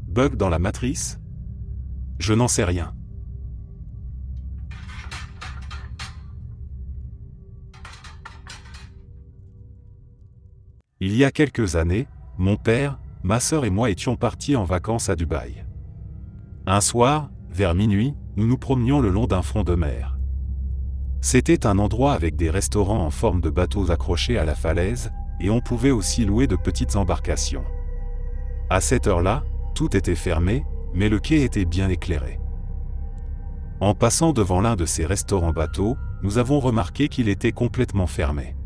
Speaker 1: Bug dans la matrice? Je n'en sais rien. Il y a quelques années, mon père, ma sœur et moi étions partis en vacances à Dubaï. Un soir, vers minuit, nous nous promenions le long d'un front de mer. C'était un endroit avec des restaurants en forme de bateaux accrochés à la falaise, et on pouvait aussi louer de petites embarcations. À cette heure-là, tout était fermé, mais le quai était bien éclairé. En passant devant l'un de ces restaurants bateaux, nous avons remarqué qu'il était complètement fermé.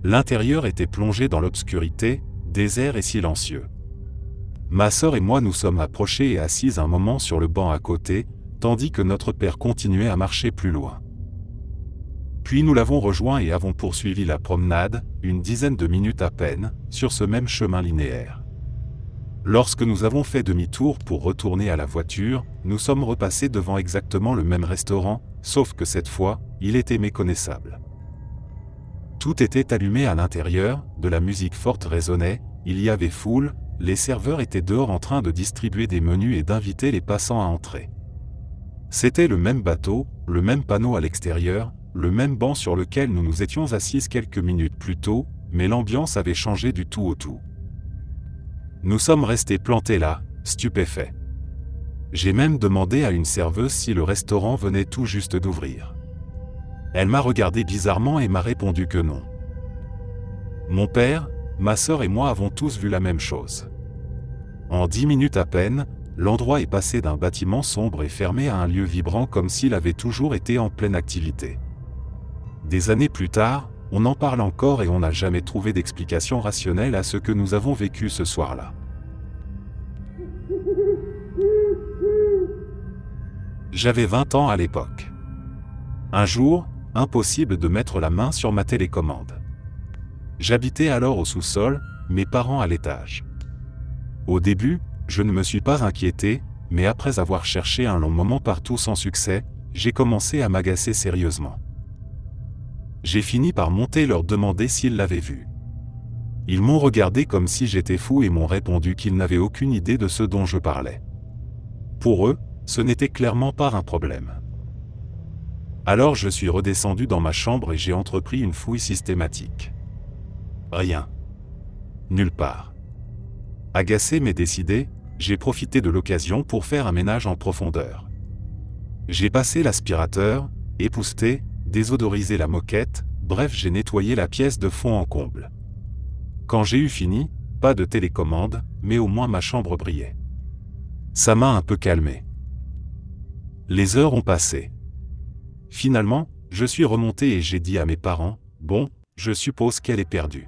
Speaker 1: L'intérieur était plongé dans l'obscurité, désert et silencieux. Ma sœur et moi nous sommes approchés et assis un moment sur le banc à côté, tandis que notre père continuait à marcher plus loin. Puis nous l'avons rejoint et avons poursuivi la promenade, une dizaine de minutes à peine, sur ce même chemin linéaire. Lorsque nous avons fait demi-tour pour retourner à la voiture, nous sommes repassés devant exactement le même restaurant, sauf que cette fois, il était méconnaissable. Tout était allumé à l'intérieur, de la musique forte résonnait, il y avait foule, les serveurs étaient dehors en train de distribuer des menus et d'inviter les passants à entrer. C'était le même bateau, le même panneau à l'extérieur, le même banc sur lequel nous nous étions assis quelques minutes plus tôt, mais l'ambiance avait changé du tout au tout. Nous sommes restés plantés là, stupéfaits. J'ai même demandé à une serveuse si le restaurant venait tout juste d'ouvrir. Elle m'a regardé bizarrement et m'a répondu que non. Mon père, ma sœur et moi avons tous vu la même chose. En 10 minutes à peine, l'endroit est passé d'un bâtiment sombre et fermé à un lieu vibrant comme s'il avait toujours été en pleine activité. Des années plus tard, on en parle encore et on n'a jamais trouvé d'explication rationnelle à ce que nous avons vécu ce soir-là. J'avais 20 ans à l'époque. Un jour, impossible de mettre la main sur ma télécommande. J'habitais alors au sous-sol, mes parents à l'étage. Au début, je ne me suis pas inquiété, mais après avoir cherché un long moment partout sans succès, j'ai commencé à m'agacer sérieusement. J'ai fini par monter leur demander s'ils l'avaient vu. Ils m'ont regardé comme si j'étais fou et m'ont répondu qu'ils n'avaient aucune idée de ce dont je parlais. Pour eux, ce n'était clairement pas un problème. Alors je suis redescendu dans ma chambre et j'ai entrepris une fouille systématique. Rien. Nulle part. Agacé mais décidé, j'ai profité de l'occasion pour faire un ménage en profondeur. J'ai passé l'aspirateur, épousseté, désodorisé la moquette, bref j'ai nettoyé la pièce de fond en comble. Quand j'ai eu fini, pas de télécommande, mais au moins ma chambre brillait. Ça m'a un peu calmé. Les heures ont passé. Finalement, je suis remonté et j'ai dit à mes parents, « Bon, je suppose qu'elle est perdue. »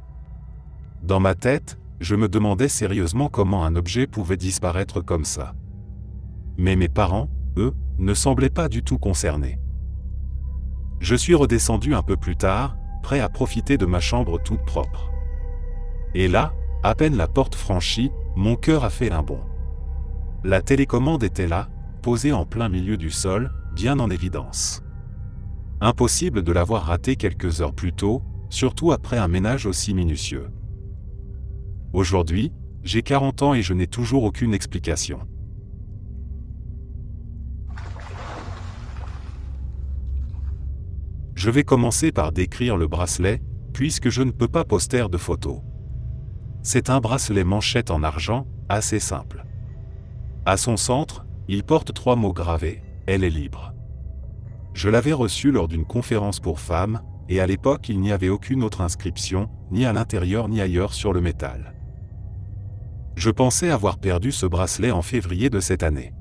Speaker 1: Dans ma tête, je me demandais sérieusement comment un objet pouvait disparaître comme ça. Mais mes parents, eux, ne semblaient pas du tout concernés. Je suis redescendu un peu plus tard, prêt à profiter de ma chambre toute propre. Et là, à peine la porte franchie, mon cœur a fait un bond. La télécommande était là, posée en plein milieu du sol, bien en évidence. Impossible de l'avoir ratée quelques heures plus tôt, surtout après un ménage aussi minutieux. Aujourd'hui, j'ai 40 ans et je n'ai toujours aucune explication. Je vais commencer par décrire le bracelet, puisque je ne peux pas poster de photos. C'est un bracelet manchette en argent, assez simple. À son centre, il porte 3 mots gravés, « Elle est libre ». Je l'avais reçu lors d'une conférence pour femmes, et à l'époque il n'y avait aucune autre inscription, ni à l'intérieur ni ailleurs sur le métal. Je pensais avoir perdu ce bracelet en février de cette année.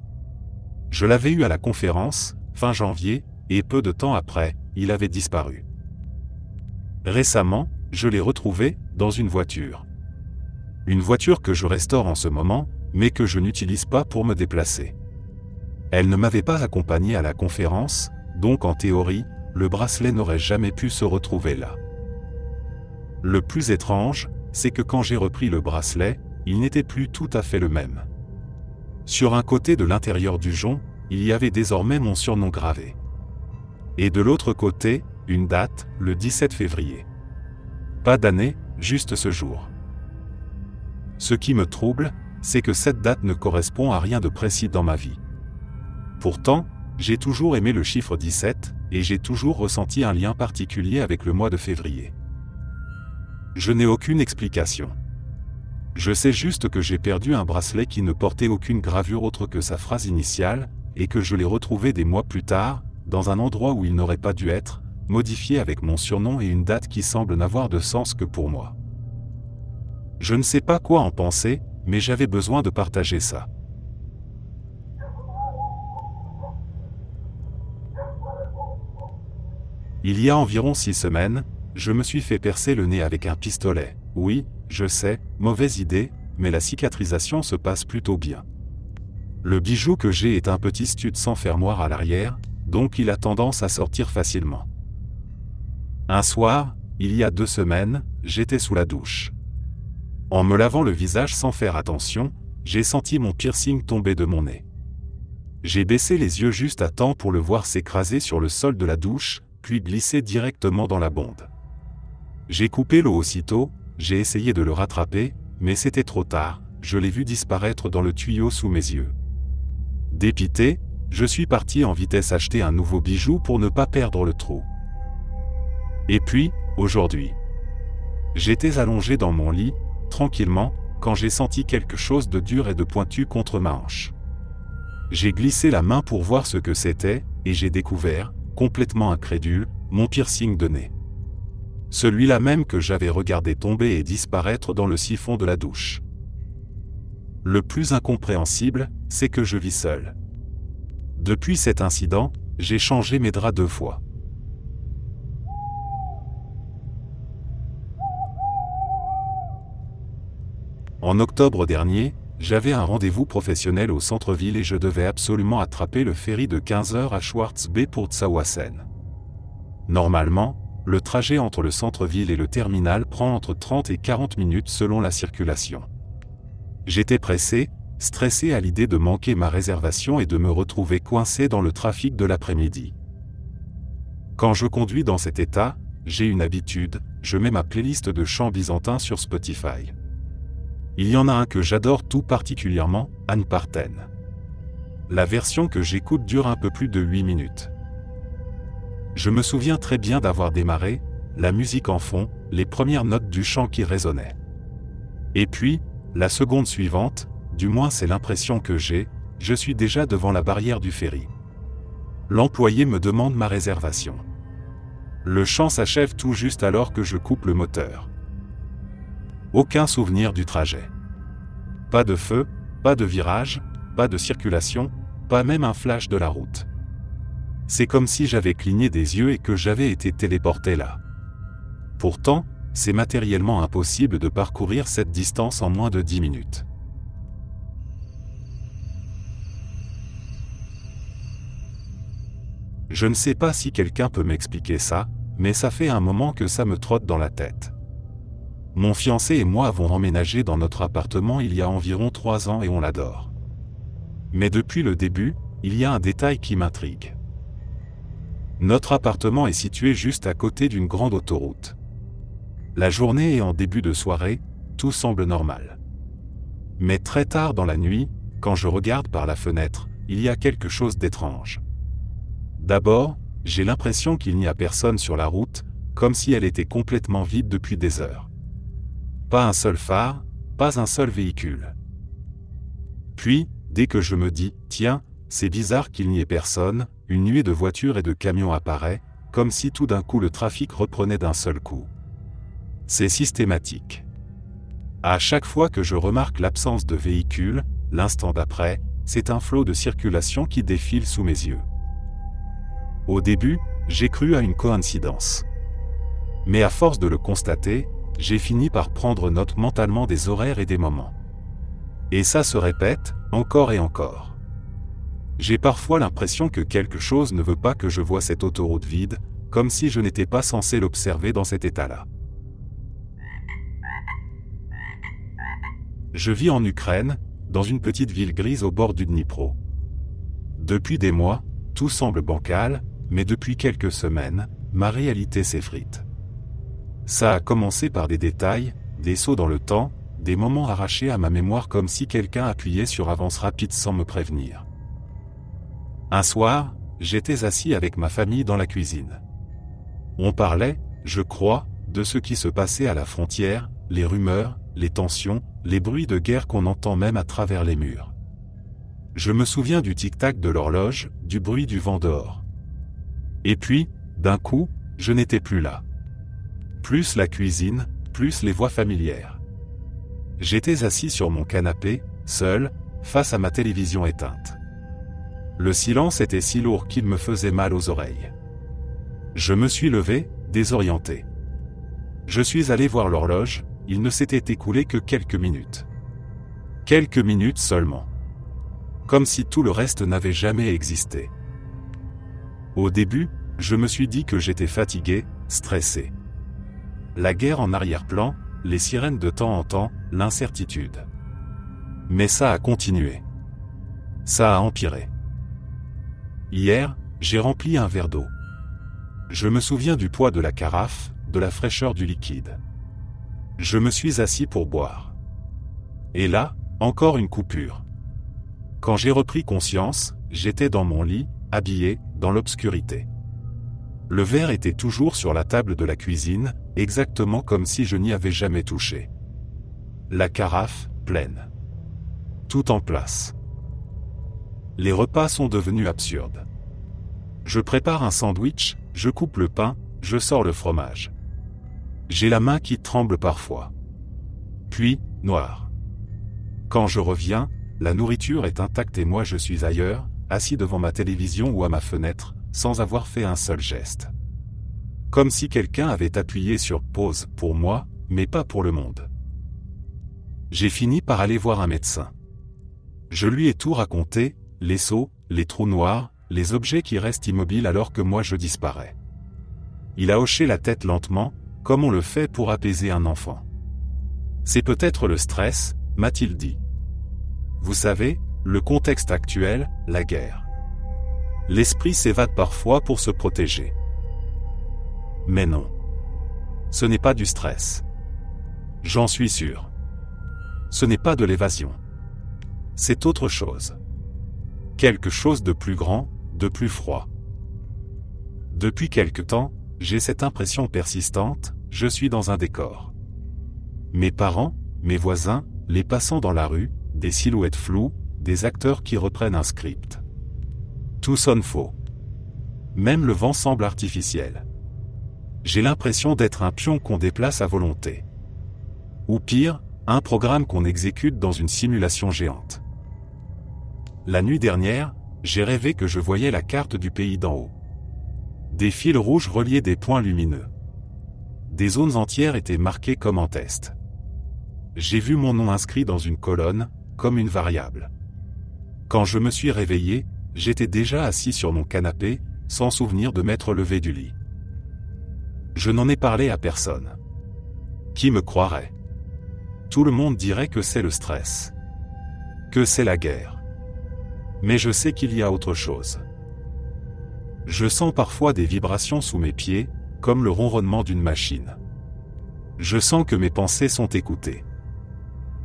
Speaker 1: Je l'avais eu à la conférence, fin janvier, et peu de temps après, il avait disparu. Récemment, je l'ai retrouvé, dans une voiture. Une voiture que je restaure en ce moment, mais que je n'utilise pas pour me déplacer. Elle ne m'avait pas accompagné à la conférence, donc en théorie, le bracelet n'aurait jamais pu se retrouver là. Le plus étrange, c'est que quand j'ai repris le bracelet, il n'était plus tout à fait le même. Sur un côté de l'intérieur du jonc, il y avait désormais mon surnom gravé. Et de l'autre côté, une date, le 17 février. Pas d'année, juste ce jour. Ce qui me trouble, c'est que cette date ne correspond à rien de précis dans ma vie. Pourtant, j'ai toujours aimé le chiffre 17, et j'ai toujours ressenti un lien particulier avec le mois de février. Je n'ai aucune explication. Je sais juste que j'ai perdu un bracelet qui ne portait aucune gravure autre que sa phrase initiale, et que je l'ai retrouvé des mois plus tard, dans un endroit où il n'aurait pas dû être, modifié avec mon surnom et une date qui semble n'avoir de sens que pour moi. Je ne sais pas quoi en penser, mais j'avais besoin de partager ça. Il y a environ 6 semaines, je me suis fait percer le nez avec un pistolet. Oui, je sais, mauvaise idée, mais la cicatrisation se passe plutôt bien. Le bijou que j'ai est un petit stud sans fermoir à l'arrière, donc il a tendance à sortir facilement. Un soir, il y a 2 semaines, j'étais sous la douche. En me lavant le visage sans faire attention, j'ai senti mon piercing tomber de mon nez. J'ai baissé les yeux juste à temps pour le voir s'écraser sur le sol de la douche, puis glisser directement dans la bonde. J'ai coupé l'eau aussitôt, j'ai essayé de le rattraper, mais c'était trop tard, je l'ai vu disparaître dans le tuyau sous mes yeux. Dépité, je suis parti en vitesse acheter un nouveau bijou pour ne pas perdre le trou. Et puis, aujourd'hui, j'étais allongé dans mon lit, tranquillement, quand j'ai senti quelque chose de dur et de pointu contre ma hanche. J'ai glissé la main pour voir ce que c'était, et j'ai découvert, complètement incrédule, mon piercing de nez. Celui-là même que j'avais regardé tomber et disparaître dans le siphon de la douche. Le plus incompréhensible, c'est que je vis seul. Depuis cet incident, j'ai changé mes draps 2 fois. En octobre dernier, j'avais un rendez-vous professionnel au centre-ville et je devais absolument attraper le ferry de 15h à Schwartz Bay pour Tsawasen. Normalement, le trajet entre le centre-ville et le terminal prend entre 30 et 40 minutes selon la circulation. J'étais pressé, stressé à l'idée de manquer ma réservation et de me retrouver coincé dans le trafic de l'après-midi. Quand je conduis dans cet état, j'ai une habitude, je mets ma playlist de chants byzantins sur Spotify. Il y en a un que j'adore tout particulièrement, Anne Parten. La version que j'écoute dure un peu plus de 8 minutes. Je me souviens très bien d'avoir démarré, la musique en fond, les premières notes du chant qui résonnaient. Et puis, la seconde suivante, du moins c'est l'impression que j'ai, je suis déjà devant la barrière du ferry. L'employé me demande ma réservation. Le chant s'achève tout juste alors que je coupe le moteur. Aucun souvenir du trajet. Pas de feu, pas de virage, pas de circulation, pas même un flash de la route. C'est comme si j'avais cligné des yeux et que j'avais été téléporté là. Pourtant, c'est matériellement impossible de parcourir cette distance en moins de 10 minutes. Je ne sais pas si quelqu'un peut m'expliquer ça, mais ça fait un moment que ça me trotte dans la tête. Mon fiancé et moi avons emménagé dans notre appartement il y a environ 3 ans et on l'adore. Mais depuis le début, il y a un détail qui m'intrigue. Notre appartement est situé juste à côté d'une grande autoroute. La journée et en début de soirée, tout semble normal. Mais très tard dans la nuit, quand je regarde par la fenêtre, il y a quelque chose d'étrange. D'abord, j'ai l'impression qu'il n'y a personne sur la route, comme si elle était complètement vide depuis des heures. Pas un seul phare, pas un seul véhicule. Puis, dès que je me dis « Tiens, c'est bizarre qu'il n'y ait personne », une nuée de voitures et de camions apparaît, comme si tout d'un coup le trafic reprenait d'un seul coup. C'est systématique. À chaque fois que je remarque l'absence de véhicules, l'instant d'après, c'est un flot de circulation qui défile sous mes yeux. Au début, j'ai cru à une coïncidence. Mais à force de le constater, j'ai fini par prendre note mentalement des horaires et des moments. Et ça se répète, encore et encore. J'ai parfois l'impression que quelque chose ne veut pas que je voie cette autoroute vide, comme si je n'étais pas censé l'observer dans cet état-là. Je vis en Ukraine, dans une petite ville grise au bord du Dnipro. Depuis des mois, tout semble bancal, mais depuis quelques semaines, ma réalité s'effrite. Ça a commencé par des détails, des sauts dans le temps, des moments arrachés à ma mémoire comme si quelqu'un appuyait sur avance rapide sans me prévenir. Un soir, j'étais assis avec ma famille dans la cuisine. On parlait, je crois, de ce qui se passait à la frontière, les rumeurs, les tensions, les bruits de guerre qu'on entend même à travers les murs. Je me souviens du tic-tac de l'horloge, du bruit du vent dehors. Et puis, d'un coup, je n'étais plus là. Plus la cuisine, plus les voix familières. J'étais assis sur mon canapé, seul, face à ma télévision éteinte. Le silence était si lourd qu'il me faisait mal aux oreilles. Je me suis levé, désorienté. Je suis allé voir l'horloge, il ne s'était écoulé que quelques minutes. Quelques minutes seulement. Comme si tout le reste n'avait jamais existé. Au début, je me suis dit que j'étais fatigué, stressé. La guerre en arrière-plan, les sirènes de temps en temps, l'incertitude. Mais ça a continué. Ça a empiré. Hier, j'ai rempli un verre d'eau. Je me souviens du poids de la carafe, de la fraîcheur du liquide. Je me suis assis pour boire. Et là, encore une coupure. Quand j'ai repris conscience, j'étais dans mon lit, habillé, dans l'obscurité. Le verre était toujours sur la table de la cuisine, exactement comme si je n'y avais jamais touché. La carafe, pleine. Tout en place. Les repas sont devenus absurdes. Je prépare un sandwich, je coupe le pain, je sors le fromage. J'ai la main qui tremble parfois. Puis, noir. Quand je reviens, la nourriture est intacte et moi je suis ailleurs, assis devant ma télévision ou à ma fenêtre, sans avoir fait un seul geste. Comme si quelqu'un avait appuyé sur pause pour moi, mais pas pour le monde. J'ai fini par aller voir un médecin. Je lui ai tout raconté, les sauts, les trous noirs, les objets qui restent immobiles alors que moi je disparais. Il a hoché la tête lentement, comme on le fait pour apaiser un enfant. C'est peut-être le stress, m'a-t-il dit. Vous savez, le contexte actuel, la guerre. L'esprit s'évade parfois pour se protéger. Mais non. Ce n'est pas du stress. J'en suis sûr. Ce n'est pas de l'évasion. C'est autre chose. Quelque chose de plus grand, de plus froid. Depuis quelque temps, j'ai cette impression persistante, je suis dans un décor. Mes parents, mes voisins, les passants dans la rue, des silhouettes floues, des acteurs qui reprennent un script. Tout sonne faux. Même le vent semble artificiel. J'ai l'impression d'être un pion qu'on déplace à volonté. Ou pire, un programme qu'on exécute dans une simulation géante. La nuit dernière, j'ai rêvé que je voyais la carte du pays d'en haut. Des fils rouges reliaient des points lumineux. Des zones entières étaient marquées comme en test. J'ai vu mon nom inscrit dans une colonne, comme une variable. Quand je me suis réveillé, j'étais déjà assis sur mon canapé, sans souvenir de m'être levé du lit. Je n'en ai parlé à personne. Qui me croirait? Tout le monde dirait que c'est le stress. Que c'est la guerre. Mais je sais qu'il y a autre chose. Je sens parfois des vibrations sous mes pieds, comme le ronronnement d'une machine. Je sens que mes pensées sont écoutées.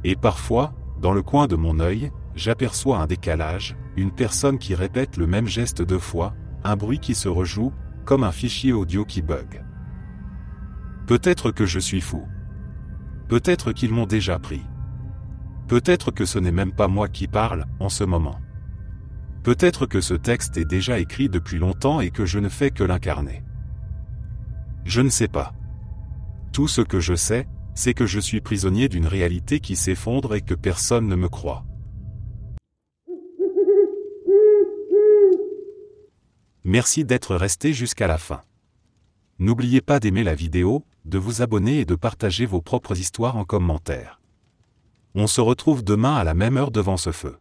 Speaker 1: Et parfois, dans le coin de mon œil, j'aperçois un décalage, une personne qui répète le même geste 2 fois, un bruit qui se rejoue, comme un fichier audio qui bug. Peut-être que je suis fou. Peut-être qu'ils m'ont déjà pris. Peut-être que ce n'est même pas moi qui parle, en ce moment. Peut-être que ce texte est déjà écrit depuis longtemps et que je ne fais que l'incarner. Je ne sais pas. Tout ce que je sais, c'est que je suis prisonnier d'une réalité qui s'effondre et que personne ne me croit. Merci d'être resté jusqu'à la fin. N'oubliez pas d'aimer la vidéo, de vous abonner et de partager vos propres histoires en commentaire. On se retrouve demain à la même heure devant ce feu.